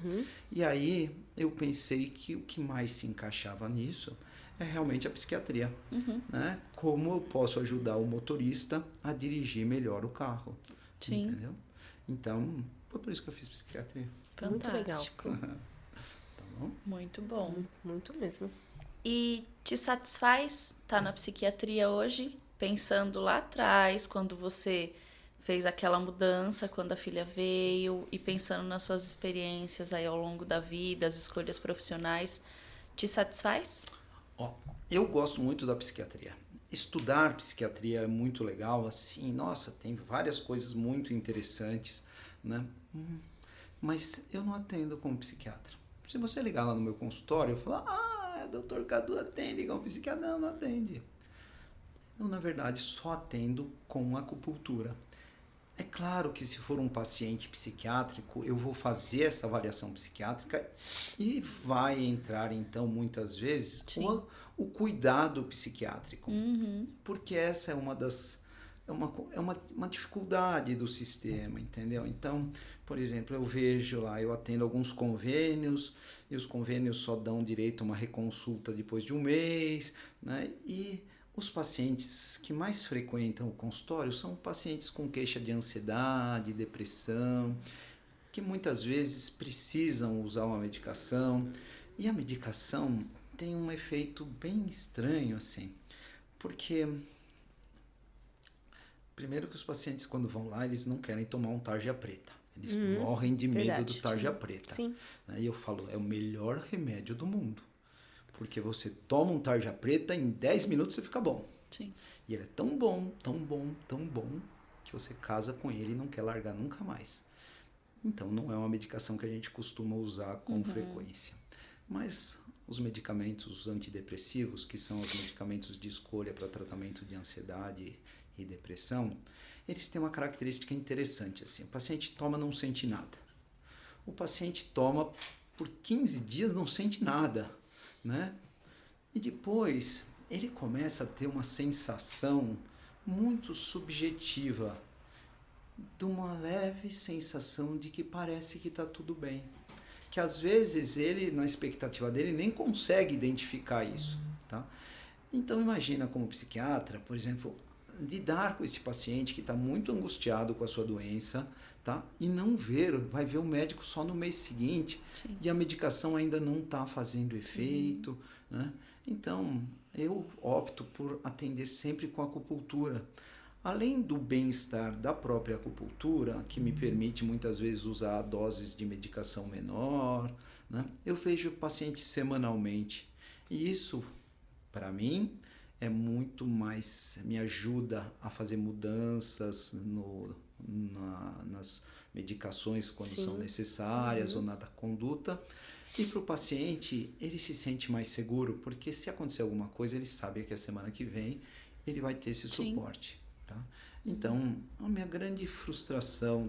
E aí eu pensei que o que mais se encaixava nisso é realmente a psiquiatria. Né? Como eu posso ajudar o motorista a dirigir melhor o carro. Sim. Entendeu? Então, foi por isso que eu fiz psiquiatria. Fantástico. Muito legal. Tá bom? Muito bom. Muito mesmo. E te satisfaz estar na psiquiatria hoje? Pensando lá atrás, quando você fez aquela mudança, quando a filha veio, e pensando nas suas experiências aí ao longo da vida, as escolhas profissionais, te satisfaz? Ó, eu gosto muito da psiquiatria. Estudar psiquiatria é muito legal, assim, nossa, tem várias coisas muito interessantes, né? Mas eu não atendo como psiquiatra. Se você ligar lá no meu consultório e falar, doutor Cadu atende como psiquiatra, não atende. Eu, na verdade, só atendo com acupuntura. É claro que se for um paciente psiquiátrico, eu vou fazer essa avaliação psiquiátrica e vai entrar, então, muitas vezes, o cuidado psiquiátrico. Porque essa é uma das... É uma dificuldade do sistema, entendeu? Então, por exemplo, eu vejo lá, eu atendo alguns convênios, e os convênios só dão direito a uma reconsulta depois de um mês, né? E os pacientes que mais frequentam o consultório são pacientes com queixa de ansiedade, depressão, que muitas vezes precisam usar uma medicação. E a medicação tem um efeito bem estranho, assim, porque... Primeiro que os pacientes, quando vão lá, eles não querem tomar um tarja preta. Eles morrem de medo do tarja preta. Sim. E eu falo, é o melhor remédio do mundo. Porque você toma um tarja preta, em 10 minutos você fica bom. Sim. E ele é tão bom, tão bom, tão bom, que você casa com ele e não quer largar nunca mais. Então, não é uma medicação que a gente costuma usar com frequência. Mas os medicamentos antidepressivos, que são os medicamentos de escolha para tratamento de ansiedade e depressão, eles têm uma característica interessante. Assim, o paciente toma, não sente nada. O paciente toma por 15 dias, não sente nada, né? E depois ele começa a ter uma sensação muito subjetiva, de uma leve sensação de que parece que está tudo bem. Que às vezes ele, na expectativa dele, nem consegue identificar isso, tá? Então imagina como psiquiatra, por exemplo, lidar com esse paciente que está muito angustiado com a sua doença, tá? E não vai ver o médico só no mês seguinte. Sim. E a medicação ainda não está fazendo efeito, né? Então, eu opto por atender sempre com acupuntura. Além do bem-estar da própria acupuntura, que me permite muitas vezes usar doses de medicação menor, né? Eu vejo o paciente semanalmente. E isso, para mim, é muito mais, me ajuda a fazer mudanças nas medicações quando são necessárias ou na conduta. E para o paciente, ele se sente mais seguro, porque se acontecer alguma coisa, ele sabe que a semana que vem ele vai ter esse suporte. Tá? Então, a minha grande frustração,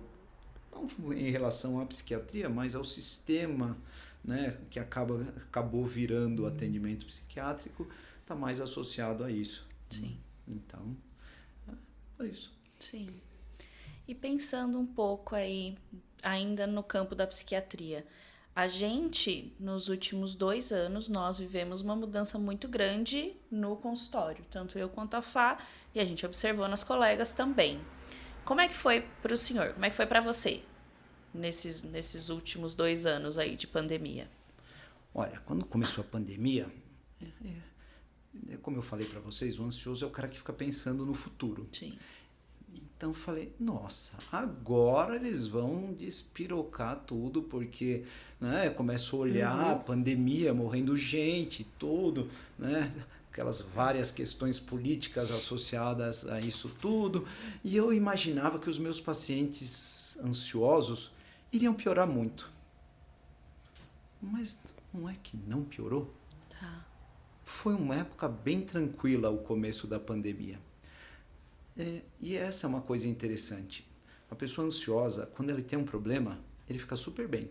não em relação à psiquiatria, mas ao sistema, né, que acabou virando o atendimento psiquiátrico, está mais associado a isso. Sim. Então, por isso. Sim. E pensando um pouco aí, ainda no campo da psiquiatria, a gente, nos últimos 2 anos, nós vivemos uma mudança muito grande no consultório, tanto eu quanto a Fá, e a gente observou nas colegas também. Como é que foi para o senhor? Como é que foi para você nesses últimos 2 anos aí de pandemia? Olha, quando começou a pandemia, como eu falei para vocês, o ansioso é o cara que fica pensando no futuro. Sim. Então eu falei, nossa, agora eles vão despirocar tudo, porque, né, começo a olhar a pandemia, morrendo gente, tudo, né, aquelas várias questões políticas associadas a isso tudo, e eu imaginava que os meus pacientes ansiosos iriam piorar muito. mas não é que não piorou? Tá. Foi uma época bem tranquila o começo da pandemia. E essa é uma coisa interessante. A pessoa ansiosa, quando ele tem um problema, ele fica super bem.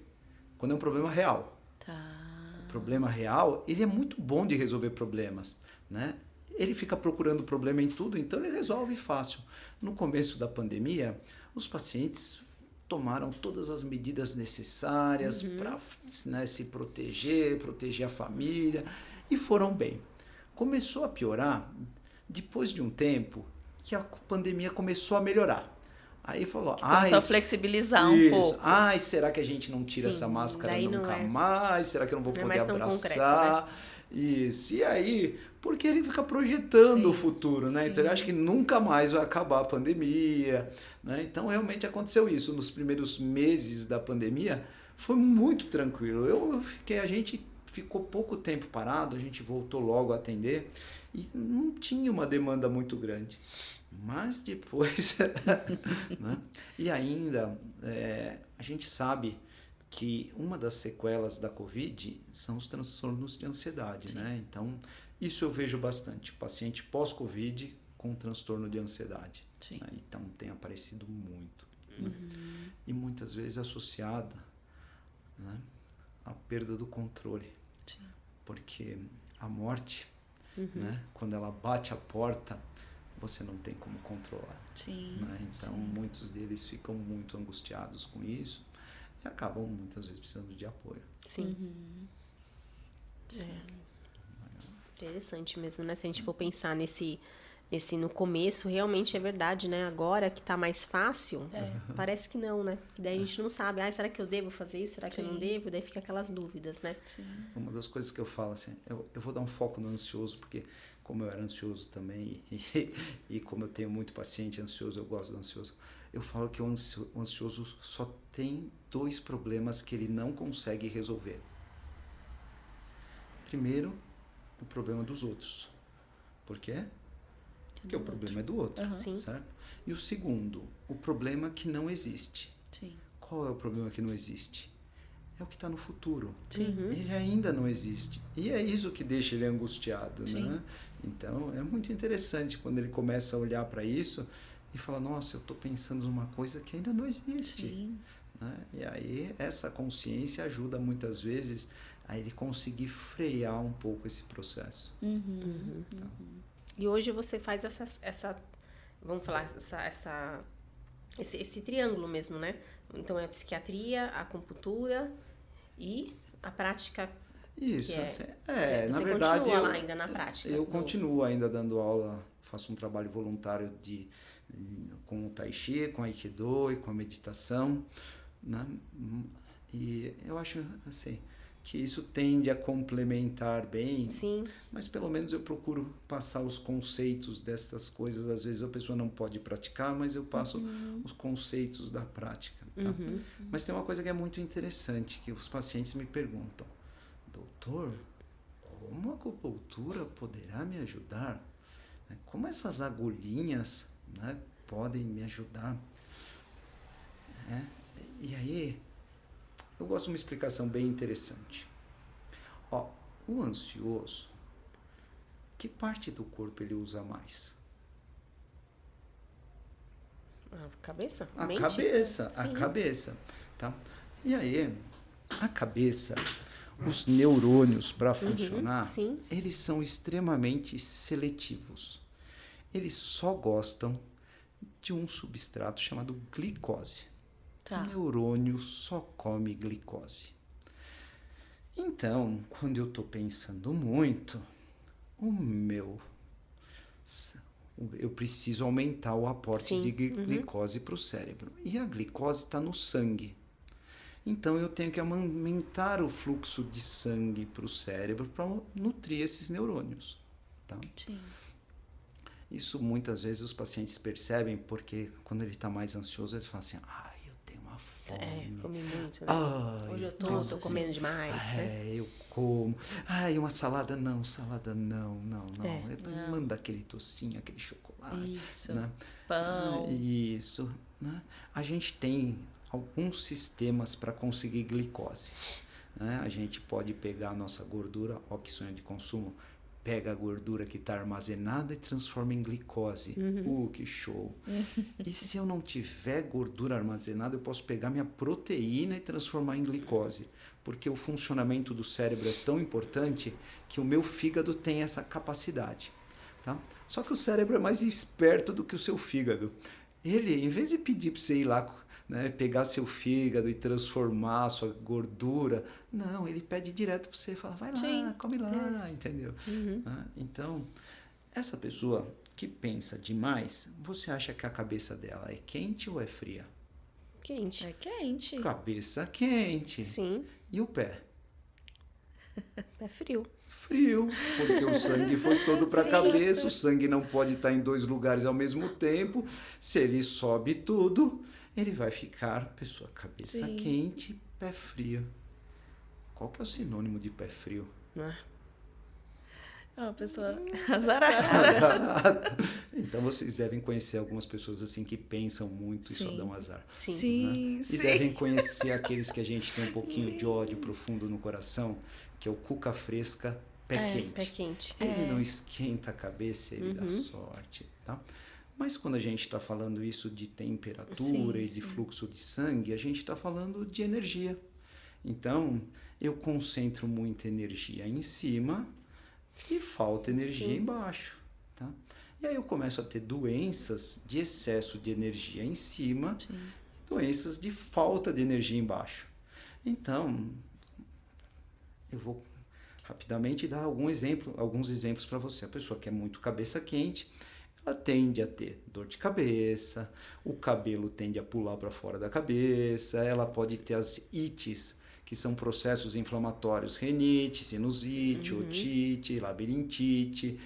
Quando é um problema real. Tá. O problema real, ele é muito bom de resolver problemas, né? Ele fica procurando problema em tudo, então ele resolve fácil. No começo da pandemia, os pacientes tomaram todas as medidas necessárias para, né, se proteger a família, e foram bem. Começou a piorar depois de um tempo que a pandemia começou a melhorar. Aí falou, Começou a flexibilizar um pouco. Ai, será que a gente não tira Sim, essa máscara daí nunca não é. mais? Será que eu não vou Não é poder mais tão abraçar? concreto, Isso. E aí, porque ele fica projetando o Sim, futuro, né? Então ele acha que nunca mais vai acabar a pandemia, né? Então realmente aconteceu isso. Nos primeiros meses da pandemia foi muito tranquilo. A gente ficou pouco tempo parado, a gente voltou logo a atender e não tinha uma demanda muito grande. Mas depois, né? E ainda, a gente sabe que uma das sequelas da Covid são os transtornos de ansiedade, né? Então, isso eu vejo bastante. Paciente pós-Covid com transtorno de ansiedade. Né? Então, tem aparecido muito. Né? E muitas vezes associada, né, à perda do controle. Sim. Porque a morte, né, quando ela bate a porta, você não tem como controlar. Sim. Né? Então, muitos deles ficam muito angustiados com isso e acabam muitas vezes precisando de apoio. Sim. Interessante mesmo, né? Se a gente for pensar nesse no começo, realmente é verdade, né? Agora que tá mais fácil, parece que não, né? Que daí a gente não sabe, será que eu devo fazer isso? Será que eu não devo? Daí fica aquelas dúvidas, né? Uma das coisas que eu falo assim, eu vou dar um foco no ansioso, porque como eu era ansioso também e como eu tenho muito paciente ansioso, eu gosto do ansioso, eu falo que o ansioso só tem 2 problemas que ele não consegue resolver. Primeiro, o problema dos outros. Por quê? Porque o problema é do outro, certo? E o segundo, o problema que não existe. Sim. Qual é o problema que não existe? É o que está no futuro. Sim. Ele ainda não existe. E é isso que deixa ele angustiado, né? Então, é muito interessante quando ele começa a olhar para isso e fala, nossa, eu estou pensando numa coisa que ainda não existe. Sim. Né? E aí, essa consciência ajuda muitas vezes a ele conseguir frear um pouco esse processo. E hoje você faz vamos falar, esse triângulo mesmo, né? Então, é a psiquiatria, a acupuntura e a prática. Isso, você na verdade, continua lá ainda na prática? Eu continuo ainda dando aula, faço um trabalho voluntário com o Tai Chi, com o Aikido e com a meditação, né? E eu acho assim que isso tende a complementar bem, mas pelo menos eu procuro passar os conceitos destas coisas. Às vezes a pessoa não pode praticar, mas eu passo os conceitos da prática. Tá? Mas tem uma coisa que é muito interessante, que os pacientes me perguntam, doutor, como a acupuntura poderá me ajudar? Como essas agulhinhas, né, podem me ajudar? E aí, eu gosto de uma explicação bem interessante. O ansioso, que parte do corpo ele usa mais? A cabeça? A Mente? cabeça. Tá? E aí, a cabeça, os neurônios para funcionar, eles são extremamente seletivos. Eles só gostam de um substrato chamado glicose. O neurônio só come glicose. Então, quando eu estou pensando muito, eu preciso aumentar o aporte de glicose para o cérebro. E a glicose está no sangue. Então, eu tenho que aumentar o fluxo de sangue para o cérebro para nutrir esses neurônios. Tá? Sim. Isso muitas vezes os pacientes percebem, porque quando ele está mais ansioso, eles falam assim, eu tenho uma fome. Comi muito, né? Hoje eu tô comendo demais. Eu como. Uma salada não. Manda aquele docinho, aquele chocolate. Isso. Né? Pão. Isso. Né? A gente tem alguns sistemas para conseguir glicose. né? A gente pode pegar a nossa gordura, ó que sonho de consumo, pega a gordura que está armazenada e transforma em glicose. Que show! E se eu não tiver gordura armazenada, eu posso pegar minha proteína e transformar em glicose. Porque o funcionamento do cérebro é tão importante que o meu fígado tem essa capacidade. Tá? Só que o cérebro é mais esperto do que o seu fígado. Ele, em vez de pedir para você ir lá, né, pegar seu fígado e transformar a sua gordura, não, ele pede direto para você, fala, vai lá, Sim. come lá, entendeu? Então, essa pessoa que pensa demais, você acha que a cabeça dela é quente ou é fria? Quente. É quente. Cabeça quente. Sim, E o pé? é frio. Frio, porque o sangue foi todo para a Sim. cabeça, o sangue não pode estar em 2 lugares ao mesmo tempo. Se ele sobe tudo, ele vai ficar, pessoa, cabeça Sim. quente, pé frio. Qual que é o sinônimo de pé frio? É uma pessoa azarada. Azarada. Então vocês devem conhecer algumas pessoas assim que pensam muito e só Sim. dão azar. Sim. Sim, E sim. devem conhecer aqueles que a gente tem um pouquinho de ódio profundo no coração, que é o cuca fresca, pé quente. Pé quente. Ele não esquenta a cabeça, ele dá sorte, tá? Mas quando a gente está falando isso de temperatura Sim, e de fluxo de sangue, a gente está falando de energia. Então, eu concentro muita energia em cima e falta energia embaixo, tá? E aí eu começo a ter doenças de excesso de energia em cima e doenças de falta de energia embaixo. Então, eu vou rapidamente dar alguns exemplos para você. A pessoa que é muito cabeça quente, ela tende a ter dor de cabeça, o cabelo tende a pular para fora da cabeça, ela pode ter as ites, que são processos inflamatórios, renite, sinusite, otite, labirintite,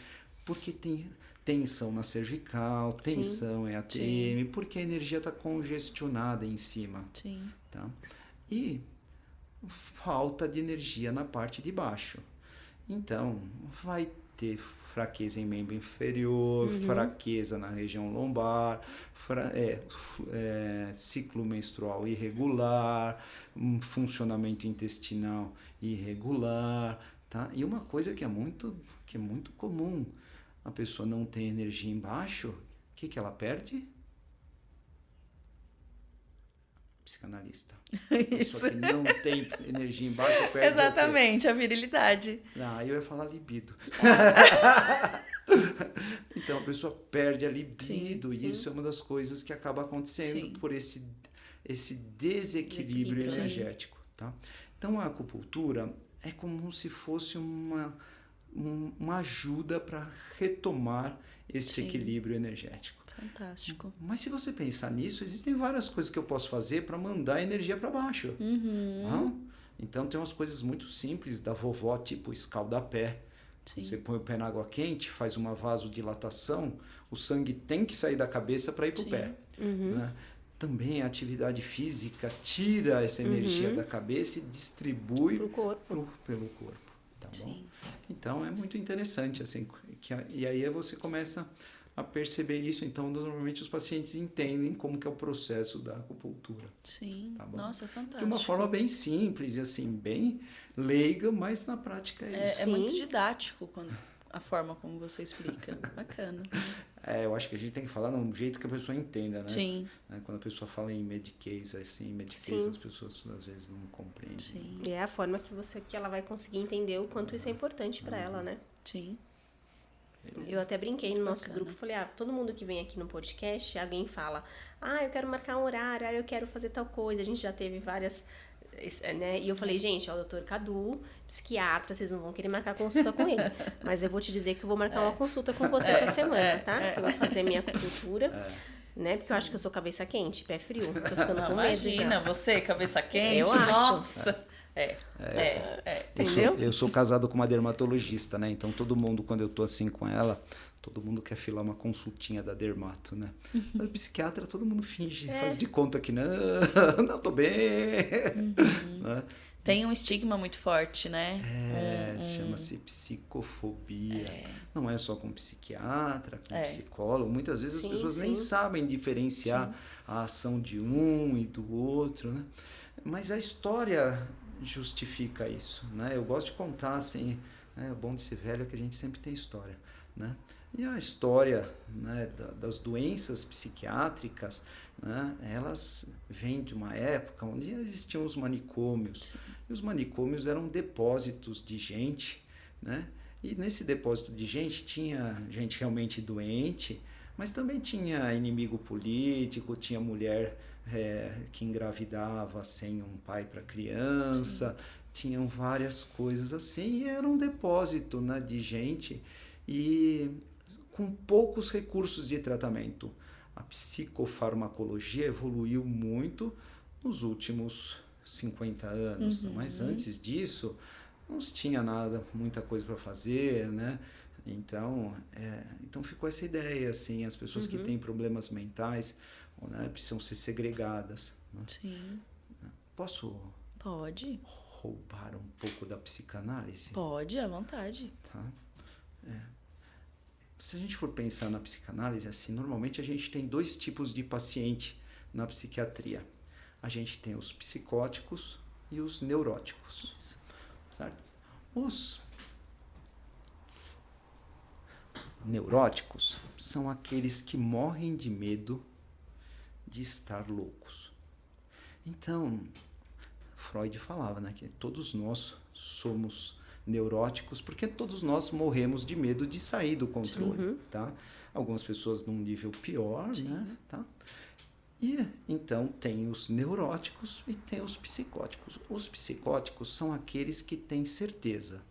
porque tem tensão na cervical, tensão em ATM, porque a energia está congestionada em cima. Sim. Tá? E falta de energia na parte de baixo. Então, vai ter fraqueza em membro inferior, fraqueza na região lombar, ciclo menstrual irregular, funcionamento intestinal irregular, tá? E uma coisa que é muito comum, a pessoa não tem energia embaixo, o que ela perde? Psicanalista. Isso. Só que não tem energia embaixo, perde. Exatamente, a virilidade. Aí eu ia falar libido. Então a pessoa perde a libido, e isso é uma das coisas que acaba acontecendo por esse desequilíbrio energético. Tá? Então a acupuntura é como se fosse uma ajuda para retomar esse equilíbrio energético. Fantástico. Mas se você pensar nisso, existem várias coisas que eu posso fazer para mandar a energia para baixo. Não? Então tem umas coisas muito simples da vovó, tipo escaldapé. Você põe o pé na água quente, faz uma vasodilatação, o sangue tem que sair da cabeça para ir para o pé. Né? Também a atividade física tira essa energia da cabeça e distribui pelo corpo. Tá bom? Então é muito interessante. Assim, e aí você começa a perceber isso. Então, normalmente os pacientes entendem como que é o processo da acupuntura. Sim. Tá bom? Nossa, fantástico. De uma forma bem simples e assim, bem leiga, mas na prática é isso. É muito didático a forma como você explica. Bacana. Eu acho que a gente tem que falar de um jeito que a pessoa entenda, né? Sim. Quando a pessoa fala em Medicaid, as pessoas às vezes não compreendem. Sim. E é a forma que ela vai conseguir entender o quanto isso é importante para ela, né? Sim. Eu até brinquei no nosso grupo, falei, todo mundo que vem aqui no podcast, alguém fala, eu quero marcar um horário, eu quero fazer tal coisa. A gente já teve várias, né? E eu falei, gente, o doutor Cadu, psiquiatra, vocês não vão querer marcar consulta com ele. Mas eu vou te dizer que eu vou marcar uma consulta com você essa semana, tá? Eu vou fazer minha acupuntura, né? Porque eu acho que eu sou cabeça quente, pé frio. Tô ficando com medo já. Imagina, você, cabeça quente, Eu acho. nossa. Entendeu? Eu sou casado com uma dermatologista, né? Então todo mundo, quando eu tô assim com ela, todo mundo quer filar uma consultinha da dermato, né? Mas psiquiatra, todo mundo finge, faz de conta que não, tô bem. Né? Tem um estigma muito forte, né? Chama-se psicofobia. Não é só com psiquiatra, com psicólogo. Muitas vezes as pessoas nem sabem diferenciar a ação de um e do outro, né? Mas a história justifica isso, né? Eu gosto de contar, assim, né? O bom de ser velho é que a gente sempre tem história, né? E a história, né, das doenças psiquiátricas, né, elas vêm de uma época onde existiam os manicômios. E os manicômios eram depósitos de gente, né? E nesse depósito de gente tinha gente realmente doente, mas também tinha inimigo político, tinha mulher que engravidava sem um pai para criança, tinham várias coisas assim, e era um depósito, né, de gente e com poucos recursos de tratamento. A psicofarmacologia evoluiu muito nos últimos 50 anos, mas antes disso não se tinha nada, muita coisa para fazer, né? Então ficou essa ideia, assim, as pessoas que têm problemas mentais, né, precisam ser segregadas. Né? Sim. Posso Pode. roubar um pouco da psicanálise? Pode, à vontade. Tá? Se a gente for pensar na psicanálise, assim, normalmente a gente tem 2 tipos de paciente na psiquiatria. A gente tem os psicóticos e os neuróticos. Isso. Certo? Os neuróticos são aqueles que morrem de medo de estar loucos. Então, Freud falava, né, que todos nós somos neuróticos porque todos nós morremos de medo de sair do controle, tá? Algumas pessoas num nível pior, né, tá? E então tem os neuróticos e tem os psicóticos. Os psicóticos são aqueles que têm certeza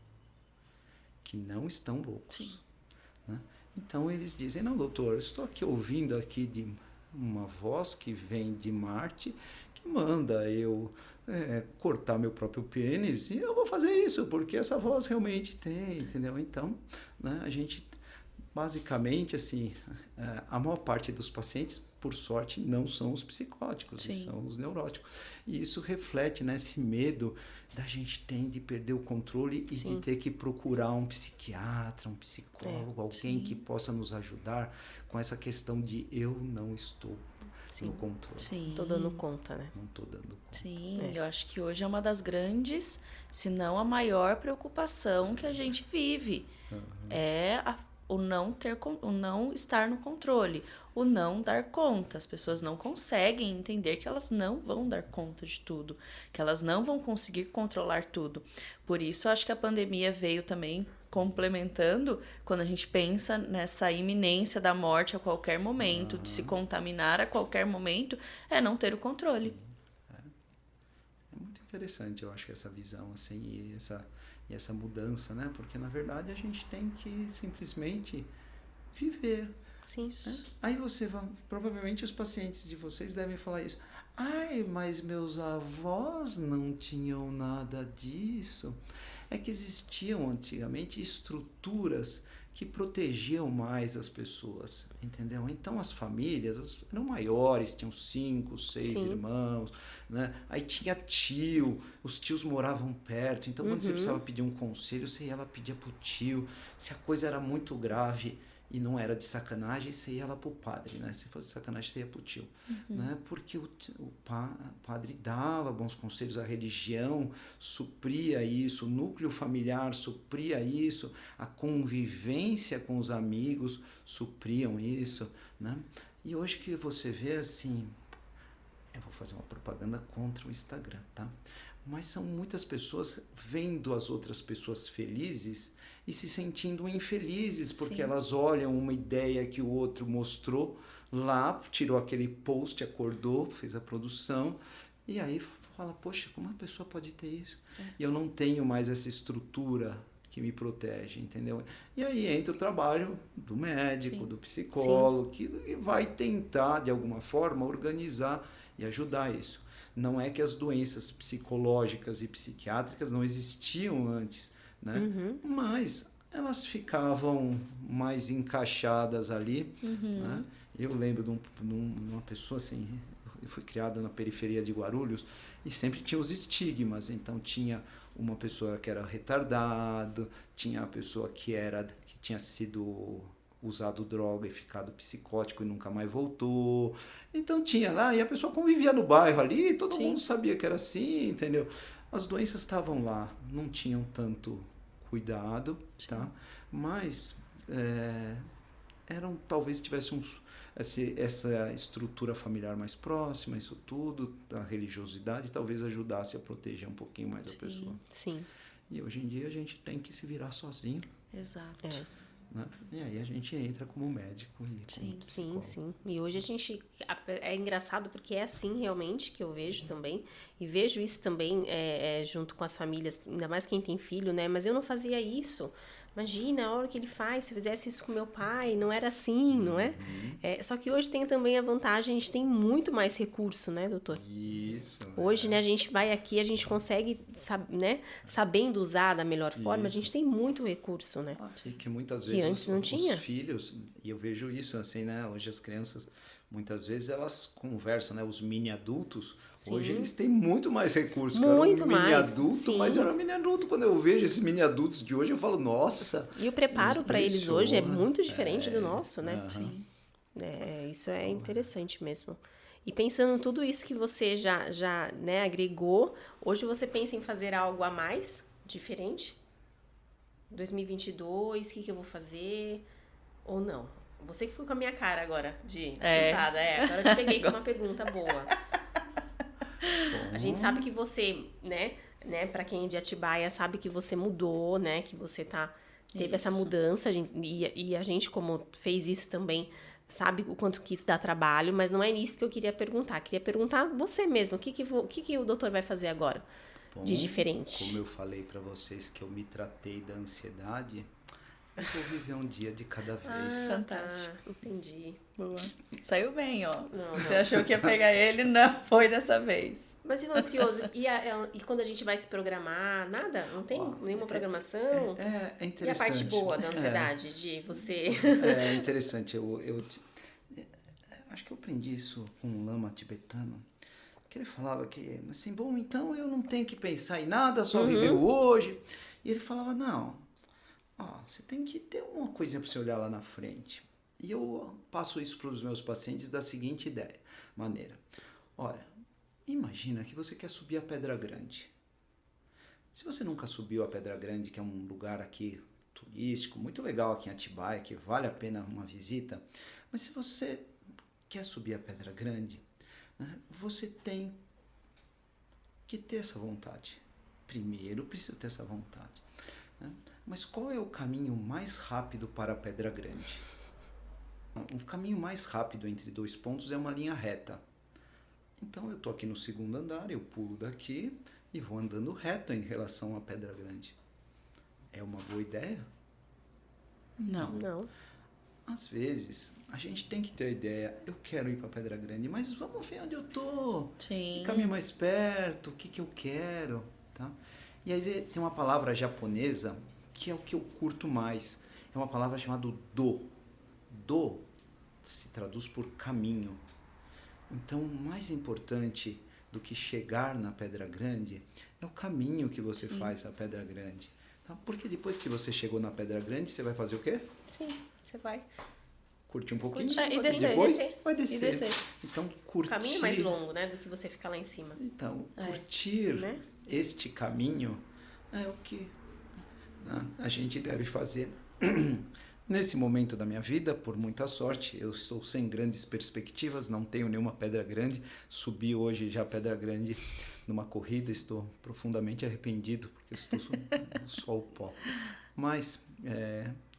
que não estão loucos. Né? Então eles dizem, não, doutor, estou aqui ouvindo aqui de uma voz que vem de Marte que manda eu cortar meu próprio pênis e eu vou fazer isso porque essa voz realmente tem, entendeu? Então, né, a gente basicamente, assim, a maior parte dos pacientes, por sorte, não são os psicóticos, são os neuróticos. E isso reflete nesse medo da gente ter de perder o controle e de ter que procurar um psiquiatra, um psicólogo, alguém que possa nos ajudar com essa questão de eu não estou no controle. Sim. Tô dando conta, né? Não estou dando conta. Sim, eu acho que hoje é uma das grandes, se não a maior preocupação que a gente vive. O não estar no controle, o não dar conta. As pessoas não conseguem entender que elas não vão dar conta de tudo, que elas não vão conseguir controlar tudo. Por isso, acho que a pandemia veio também complementando quando a gente pensa nessa iminência da morte a qualquer momento, de se contaminar a qualquer momento, é não ter o controle. É muito interessante, eu acho, essa visão, assim, e essa mudança, né? Porque, na verdade, a gente tem que simplesmente viver. Sim. Né? Aí você vai... Provavelmente os pacientes de vocês devem falar isso. Ai, mas meus avós não tinham nada disso. É que existiam antigamente estruturas que protegiam mais as pessoas, entendeu? Então as famílias eram maiores, tinham 5, 6 irmãos, né? Aí tinha tio, os tios moravam perto, então quando você precisava pedir um conselho, você ia lá pedir pro tio. Se a coisa era muito grave e não era de sacanagem, você ia lá pro padre, né? Se fosse de sacanagem, você ia pro tio, né? Porque o padre dava bons conselhos, a religião supria isso, o núcleo familiar supria isso, a convivência com os amigos supriam isso, né? E hoje que você vê, assim, eu vou fazer uma propaganda contra o Instagram, tá? Mas são muitas pessoas vendo as outras pessoas felizes e se sentindo infelizes porque elas olham uma ideia que o outro mostrou lá, tirou aquele post, acordou, fez a produção e aí fala, poxa, como uma pessoa pode ter isso? E eu não tenho mais essa estrutura que me protege, entendeu? E aí entra o trabalho do médico, do psicólogo, que vai tentar, de alguma forma, organizar e ajudar isso. Não é que as doenças psicológicas e psiquiátricas não existiam antes, né? Mas elas ficavam mais encaixadas ali, né? Eu lembro de uma pessoa assim, eu fui criado na periferia de Guarulhos e sempre tinha os estigmas, então tinha uma pessoa que era retardado, tinha a pessoa que tinha sido usado droga e ficado psicótico e nunca mais voltou. Então tinha lá, e a pessoa convivia no bairro ali, e todo mundo sabia que era assim, entendeu? As doenças estavam lá, não tinham tanto cuidado, tá? Mas talvez tivesse essa estrutura familiar mais próxima, isso tudo, a religiosidade talvez ajudasse a proteger um pouquinho mais a pessoa. Sim. E hoje em dia a gente tem que se virar sozinho, Exato. né? E aí a gente entra como médico e como psicólogo. Sim. E hoje a gente... É engraçado porque é assim realmente que eu vejo também. E vejo isso também junto com as famílias, ainda mais quem tem filho, né? Mas eu não fazia isso. Imagina a hora que ele faz, se eu fizesse isso com meu pai, não era assim, não é? Só que hoje tem também a vantagem, a gente tem muito mais recurso, né, doutor? Isso. Hoje, né, a gente vai aqui, a gente consegue, né, sabendo usar da melhor forma, a gente tem muito recurso, né? E que muitas vezes antes não tinha. os filhos, e eu vejo isso assim, né? Hoje as crianças, muitas vezes elas conversam, né? Os mini adultos, hoje eles têm muito mais recursos. Muito eu era um mini mais, adulto, sim. mas eu era um mini adulto. Quando eu vejo esses mini adultos de hoje, eu falo, nossa. E o preparo para eles hoje é impressiona. muito diferente do nosso, né? Sim. Isso é interessante mesmo. E pensando em tudo isso que você já né, agregou, hoje você pensa em fazer algo a mais, diferente? 2022, o que eu vou fazer? Ou não? Você que ficou com a minha cara agora, de assustada. Agora eu te peguei com uma pergunta boa. A gente sabe que você, né, para quem é de Atibaia, sabe que você mudou, né, que você teve essa mudança, e a gente, como fez isso também, sabe o quanto que isso dá trabalho, mas não é nisso que eu queria perguntar. Queria perguntar você mesmo, o que o doutor vai fazer agora de diferente? Como eu falei para vocês que eu me tratei da ansiedade, eu vou viver um dia de cada vez. Fantástico. Entendi. Boa. Saiu bem, ó. Não. Você achou que ia pegar ele, não foi dessa vez. Mas e o ansioso? E quando a gente vai se programar? Nada? Não tem nenhuma programação? É interessante. E a parte boa da ansiedade, de você... É interessante. Eu acho que eu aprendi isso com um lama tibetano, que ele falava que, assim, bom, então eu não tenho que pensar em nada, só viver o hoje. E ele falava, não, você tem que ter uma coisinha para você olhar lá na frente. E eu passo isso para os meus pacientes da seguinte maneira. Olha, imagina que você quer subir a Pedra Grande. Se você nunca subiu a Pedra Grande, que é um lugar aqui turístico, muito legal aqui em Atibaia, que vale a pena uma visita, mas se você quer subir a Pedra Grande, né, você tem que ter essa vontade. Primeiro, precisa ter essa vontade. Né? Mas qual é o caminho mais rápido para a Pedra Grande? O caminho mais rápido entre dois pontos é uma linha reta. Então eu estou aqui no segundo andar, eu pulo daqui e vou andando reto em relação à Pedra Grande. É uma boa ideia? Não. Às vezes, a gente tem que ter a ideia, eu quero ir para Pedra Grande, mas vamos ver onde eu tô. Sim. Que caminho mais perto, o que eu quero, tá? E aí tem uma palavra japonesa que é o que eu curto mais. É uma palavra chamada do. Do se traduz por caminho. Então, o mais importante do que chegar na Pedra Grande é o caminho que você faz à Pedra Grande. Tá? Porque depois que você chegou na Pedra Grande, você vai fazer o quê? Sim, você vai. Curtir um pouquinho. E descer. Depois descer. vai descer. E descer. Então, O curtir... caminho é mais longo, né, do que você ficar lá em cima. Então, curtir né? este caminho é o que a gente deve fazer. Nesse momento da minha vida, por muita sorte, eu estou sem grandes perspectivas, não tenho nenhuma pedra grande. Subi hoje já a Pedra Grande numa corrida, estou profundamente arrependido, porque estou só o pó. Mas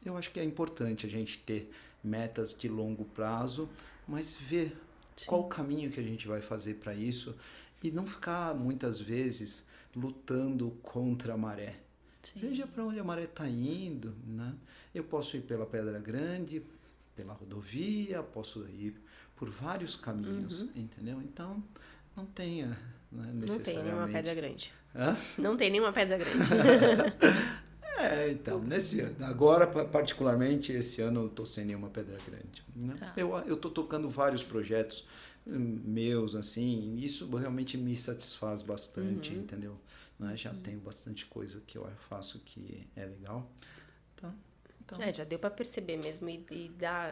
eu acho que é importante a gente ter metas de longo prazo, mas ver qual o caminho que a gente vai fazer para isso e não ficar, muitas vezes, lutando contra a maré. Sim. Veja para onde a maré está indo, né? Eu posso ir pela Pedra Grande, pela rodovia, posso ir por vários caminhos, entendeu? Então, não tenha necessariamente... Não tem nenhuma pedra grande. Hã? Não tem nenhuma pedra grande. Então, agora, particularmente, esse ano eu estou sem nenhuma pedra grande. Né? Tá. Eu estou tocando vários projetos meus, assim, e isso realmente me satisfaz bastante, entendeu? Né? Já tenho bastante coisa que eu faço que é legal. Então, Já deu para perceber mesmo e dá...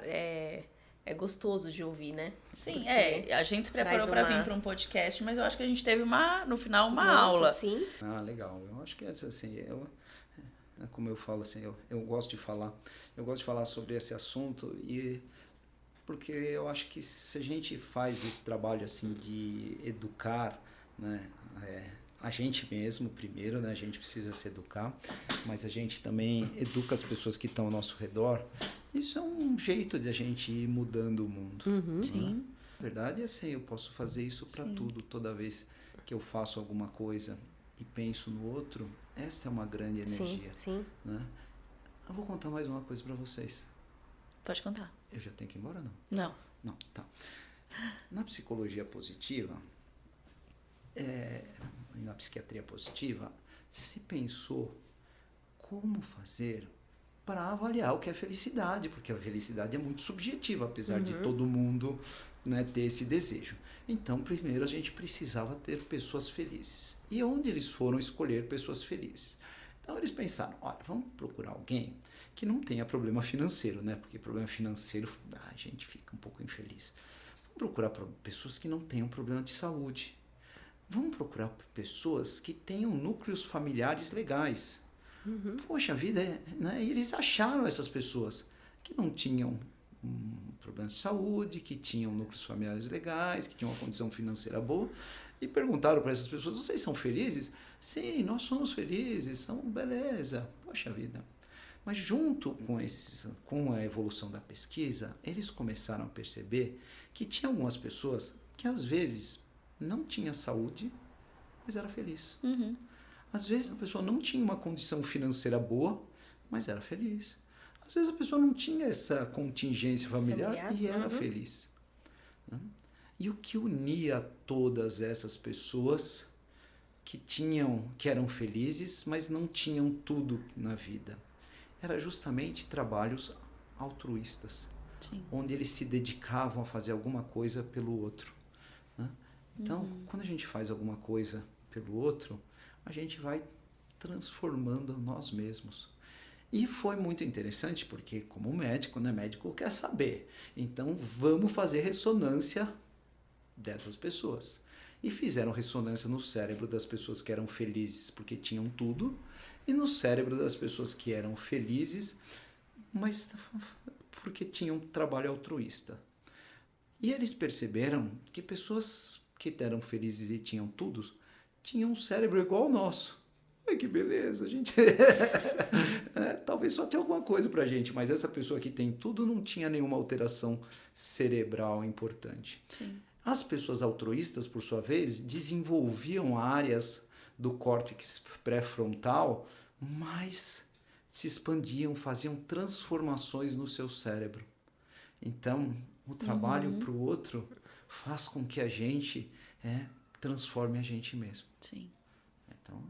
é gostoso de ouvir, né? Sim, Porque a gente se preparou traz para uma- vir para um podcast, mas eu acho que a gente teve no final uma Nossa, aula. sim. Ah, legal. Eu acho que essa, assim, como eu falo assim, eu gosto de falar sobre esse assunto porque eu acho que se a gente faz esse trabalho assim de educar, né, a gente mesmo primeiro, né, a gente precisa se educar, mas a gente também educa as pessoas que estão ao nosso redor. Isso é um jeito de a gente ir mudando o mundo. Sim. Na verdade, é assim, eu posso fazer isso para tudo. Toda vez que eu faço alguma coisa e penso no outro, esta é uma grande energia. Sim. Né? Eu vou contar mais uma coisa para vocês. Pode contar. Eu já tenho que ir embora, não? Não. Não, tá. Na psicologia positiva, e na psiquiatria positiva, se pensou como fazer para avaliar o que é felicidade, porque a felicidade é muito subjetiva, apesar de todo mundo, né, ter esse desejo. Então, primeiro a gente precisava ter pessoas felizes. E onde eles foram escolher pessoas felizes? Então eles pensaram, olha, vamos procurar alguém que não tenha problema financeiro, né? Porque problema financeiro, a gente fica um pouco infeliz. Vamos procurar pessoas que não tenham problema de saúde. Vamos procurar pessoas que tenham núcleos familiares legais. Poxa vida, né? E eles acharam essas pessoas que não tinham problemas de saúde, que tinham núcleos familiares legais, que tinham uma condição financeira boa, e perguntaram para essas pessoas, vocês são felizes? Sim, nós somos felizes, são beleza, poxa vida. Mas junto com a evolução da pesquisa, eles começaram a perceber que tinha algumas pessoas que às vezes não tinha saúde, mas era feliz. Às vezes a pessoa não tinha uma condição financeira boa, mas era feliz. Às vezes a pessoa não tinha essa contingência familiar e era feliz. Né? E o que unia todas essas pessoas que eram felizes, mas não tinham tudo na vida, era justamente trabalhos altruístas, onde eles se dedicavam a fazer alguma coisa pelo outro. Né? Então, quando a gente faz alguma coisa pelo outro, a gente vai transformando nós mesmos. E foi muito interessante porque, como médico, né, médico quer saber. Então, vamos fazer ressonância dessas pessoas. E fizeram ressonância no cérebro das pessoas que eram felizes porque tinham tudo, e no cérebro das pessoas que eram felizes, mas porque tinham trabalho altruísta. E eles perceberam que pessoas que eram felizes e tinham tudo, tinham um cérebro igual ao nosso. Ai, que beleza, gente. Talvez só tenha alguma coisa pra gente, mas essa pessoa que tem tudo não tinha nenhuma alteração cerebral importante. Sim. As pessoas altruístas, por sua vez, desenvolviam áreas do córtex pré-frontal, mas se expandiam, faziam transformações no seu cérebro. Então, o trabalho para o outro faz com que a gente transforme a gente mesmo. Sim. Então,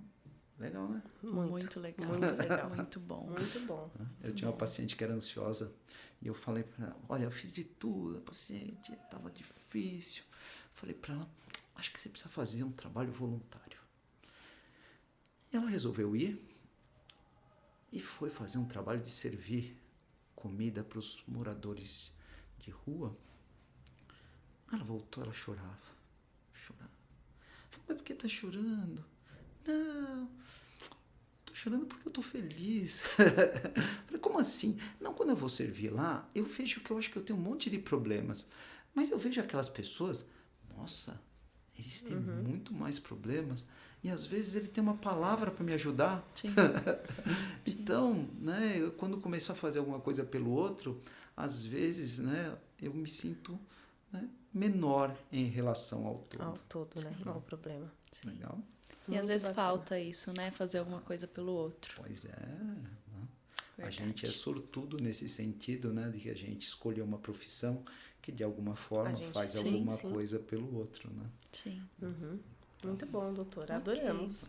legal, né? Muito legal. Muito legal. Muito bom. Muito bom. Eu tinha uma paciente que era ansiosa e eu falei para ela, olha, eu fiz de tudo, a paciente estava difícil. Falei para ela, acho que você precisa fazer um trabalho voluntário. E ela resolveu ir e foi fazer um trabalho de servir comida para os moradores de rua. Ela voltou, ela chorava. Falei, mas por que tá chorando? Não, tô chorando porque eu tô feliz. Falei, como assim? Não, quando eu vou servir lá, eu vejo que eu acho que eu tenho um monte de problemas. Mas eu vejo aquelas pessoas, nossa, eles têm muito mais problemas. E às vezes ele tem uma palavra para me ajudar. Sim. Então, né, quando começo a fazer alguma coisa pelo outro, às vezes, né, eu me sinto, né, menor em relação ao todo. Ao todo, né? Ao problema. Legal? E Muito às vezes bacana. falta isso, né? Fazer alguma coisa pelo outro. Pois é. Né? A Verdade. gente é sortudo nesse sentido, né, de que a gente escolheu uma profissão que de alguma forma A gente- faz sim, alguma sim. coisa pelo outro, né? Sim. Muito bom, doutora. Adoramos.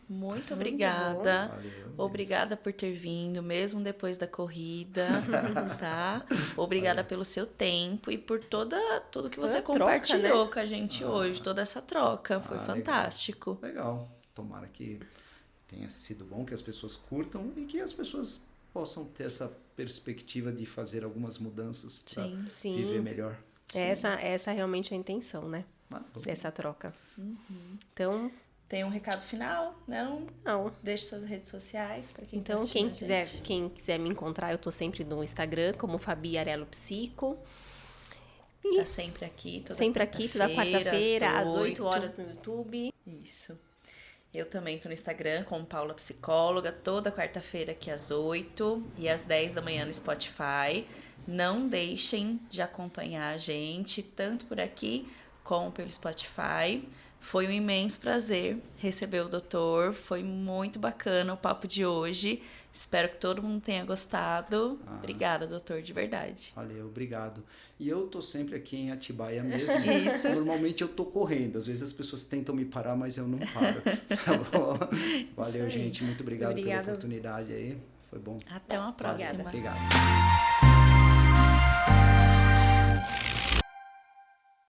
Muito bom. obrigada. Valeu. Obrigada por ter vindo, mesmo depois da corrida, tá? Obrigada pelo seu tempo e por tudo que você Toda a troca, compartilhou com a gente hoje, toda essa troca. Foi legal. fantástico. Legal. Tomara que tenha sido bom, que as pessoas curtam e que as pessoas possam ter essa perspectiva de fazer algumas mudanças para Sim. Sim. viver melhor. Essa realmente é a intenção, né? Dessa troca. Então, Tem um recado final? Não? não. Deixe suas redes sociais para quem tá Então, assistindo a quem gente. quiser me encontrar, eu tô sempre no Instagram, como Fabi Arello Psico. Tá sempre aqui, toda Quarta-feira, às 8 horas no YouTube. Isso. Eu também tô no Instagram como Paula Psicóloga, toda quarta-feira aqui às 8 e às 10 da manhã no Spotify. Não deixem de acompanhar a gente, tanto por aqui como pelo Spotify. Foi um imenso prazer receber o doutor, foi muito bacana o papo de hoje. Espero que todo mundo tenha gostado. Obrigada, doutor, de verdade. Valeu, obrigado. E eu tô sempre aqui em Atibaia mesmo. Isso. Normalmente eu tô correndo. Às vezes as pessoas tentam me parar, mas eu não paro. Tá bom? Valeu, aí. gente. Muito obrigado Obrigada. pela oportunidade aí. Foi bom. Até uma próxima. Obrigado.